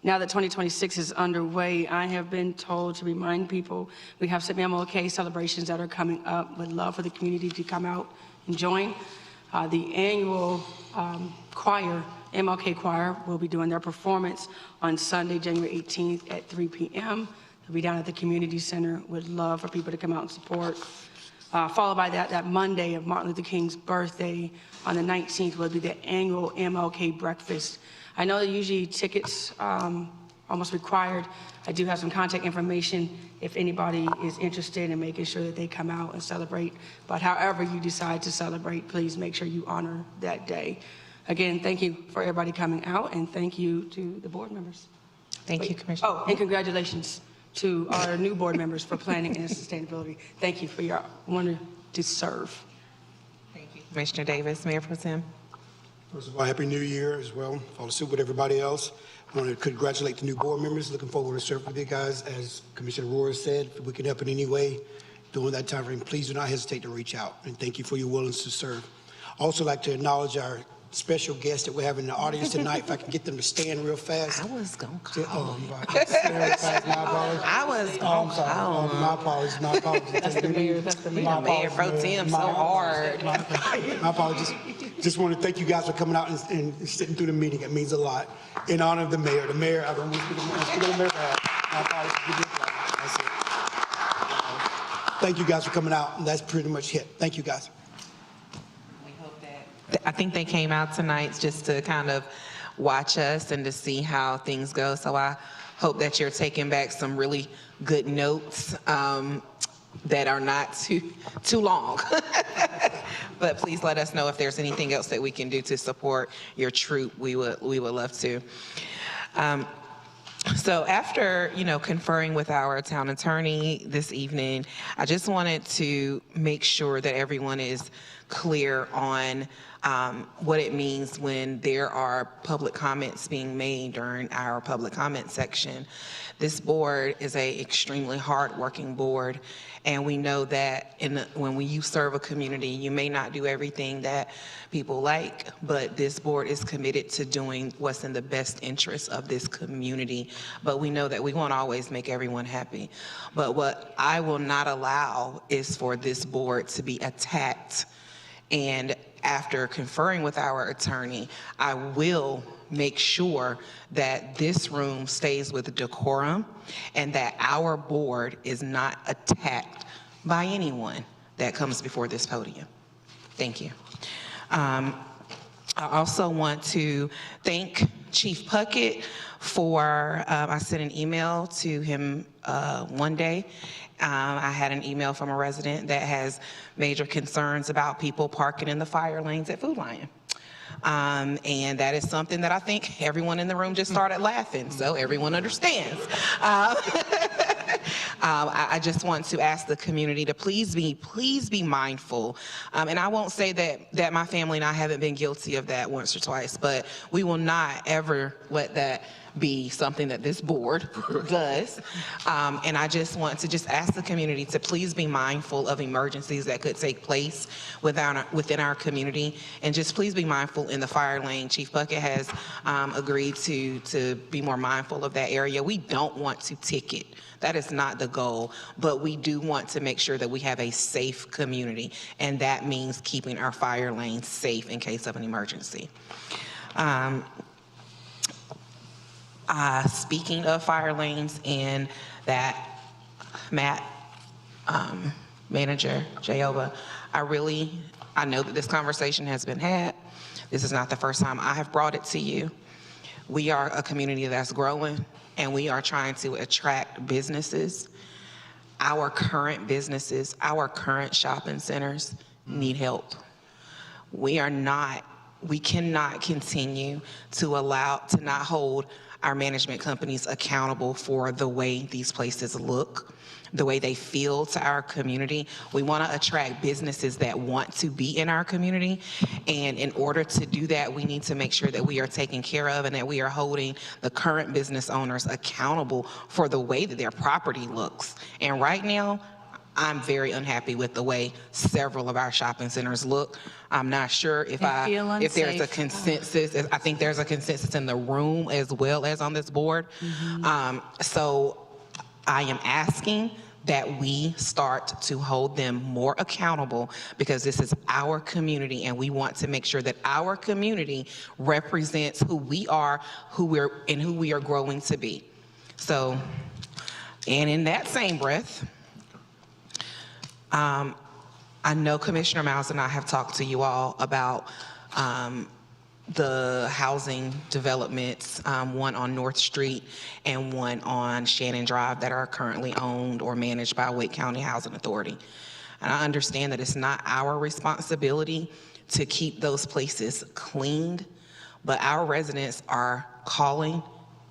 Now that 2026 is underway, I have been told to remind people we have some MLK celebrations that are coming up. Would love for the community to come out and join. The annual choir, MLK Choir, will be doing their performance on Sunday, January 18th at 3 p.m. They'll be down at the community center. Would love for people to come out and support. Followed by that Monday of Martin Luther King's birthday on the 19th will be the annual MLK breakfast. I know that usually tickets almost required. I do have some contact information if anybody is interested in making sure that they come out and celebrate. But however you decide to celebrate, please make sure you honor that day. Again, thank you for everybody coming out, and thank you to the board members. Thank you, Commissioner. Oh, and congratulations to our new board members for planning and sustainability. Thank you for your honor to serve. Thank you, Commissioner Davis. Mayor Pro Tem. First of all, Happy New Year as well. Follow suit with everybody else. I want to congratulate the new board members. Looking forward to serving with you guys. As Commissioner Rohr said, if we can help in any way during that time frame, please do not hesitate to reach out. And thank you for your willingness to serve. I also like to acknowledge our special guests that we have in the audience tonight. If I can get them to stand real fast. I was going to call. Oh, stand real fast. My apologies. I was going to call. My apologies. My apologies. That's the mayor. That's the mayor. Mayor Pro Tem so hard. My apologies. Just want to thank you guys for coming out and sitting through the meeting. It means a lot. In honor of the mayor. The mayor, I don't want to speak on the mayor. My apologies. Give me a applause. That's it. Thank you guys for coming out. And that's pretty much it. Thank you guys. I think they came out tonight just to kind of watch us and to see how things go. So I hope that you're taking back some really good notes that are not too long. But please let us know if there's anything else that we can do to support your troop. We would love to. So after, conferring with our town attorney this evening, I just wanted to make sure that everyone is clear on what it means when there are public comments being made during our public comment section. This board is an extremely hard-working board, and we know that when you serve a community, you may not do everything that people like, but this board is committed to doing what's in the best interest of this community. But we know that we won't always make everyone happy. But what I will not allow is for this board to be attacked. And after conferring with our attorney, I will make sure that this room stays with decorum and that our board is not attacked by anyone that comes before this podium. Thank you. I also want to thank Chief Puckett for, I sent an email to him one day. I had an email from a resident that has major concerns about people parking in the fire lanes at Food Lion. And that is something that I think everyone in the room just started laughing, so everyone understands. I just want to ask the community to please be mindful. And I won't say that my family and I haven't been guilty of that once or twice, but we will not ever let that be something that this board does. And I just want to ask the community to please be mindful of emergencies that could take place within our community. And just please be mindful in the fire lane. Chief Puckett has agreed to be more mindful of that area. We don't want to ticket. That is not the goal, but we do want to make sure that we have a safe community, and that means keeping our fire lanes safe in case of an emergency. Speaking of fire lanes and that, Matt, Manager Jayoba, I know that this conversation has been had. This is not the first time I have brought it to you. We are a community that's growing, and we are trying to attract businesses. Our current businesses, our current shopping centers need help. We cannot continue to not hold our management companies accountable for the way these places look, the way they feel to our community. We want to attract businesses that want to be in our community. And in order to do that, we need to make sure that we are taking care of and that we are holding the current business owners accountable for the way that their property looks. And right now, I'm very unhappy with the way several of our shopping centers look. I'm not sure if They feel if there's a unsafe. consensus. I think there's a consensus in the room as well as on this board. So I am asking that we start to hold them more accountable, because this is our community and we want to make sure that our community represents who we are, who we are growing to be. So, and in that same breath, I know Commissioner Miles and I have talked to you all about the housing developments, one on North Street and one on Shannon Drive, that are currently owned or managed by Wake County Housing Authority. And I understand that it's not our responsibility to keep those places cleaned, but our residents are calling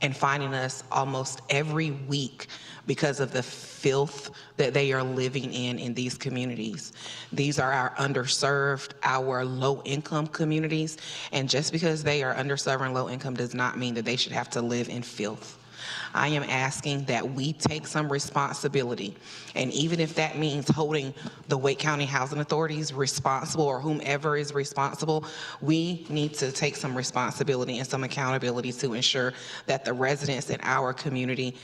and finding us almost every week because of the filth that they are living in these communities. These are our underserved, our low-income communities, and just because they are underserved and low-income does not mean that they should have to live in filth. I am asking that we take some responsibility, and even if that means holding the Wake County Housing Authorities responsible, or whomever is responsible, we need to take some responsibility and some accountability to ensure that the residents in our community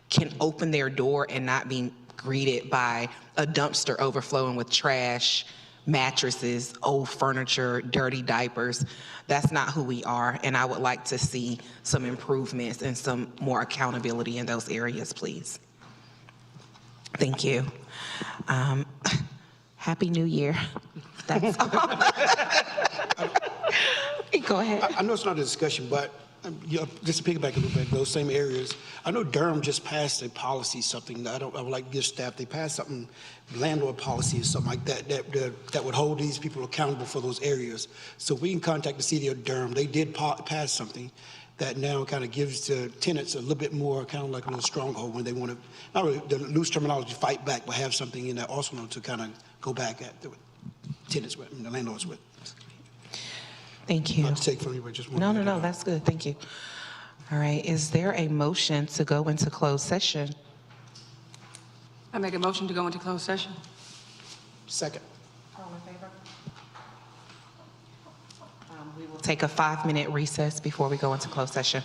can open their door and not be greeted by a dumpster overflowing with trash, mattresses, old furniture, dirty diapers. That's not who we are, and I would like to see some improvements and some more accountability in those areas, please. Thank you. Happy New Year. That's all. Go ahead. I know it's not a discussion, but just to piggyback a little bit, those same areas, I know Durham just passed a policy, something that I would like to give staff, they passed something, landlord policy or something like that, that would hold these people accountable for those areas. So we can contact the city of Durham. They did pass something that now kind of gives the tenants a little bit more, kind of like a little stronghold when they want to, not really the loose terminology, fight back, but have something in that arsenal to kind of go back at the tenants with, and the landlords with. Thank you. Not to take from you, but just No, that's good. Thank you. All right. Is there a motion to go into closed session? I make a motion to go into closed session. Second. All in favor? We will take a 5-minute recess before we go into closed session.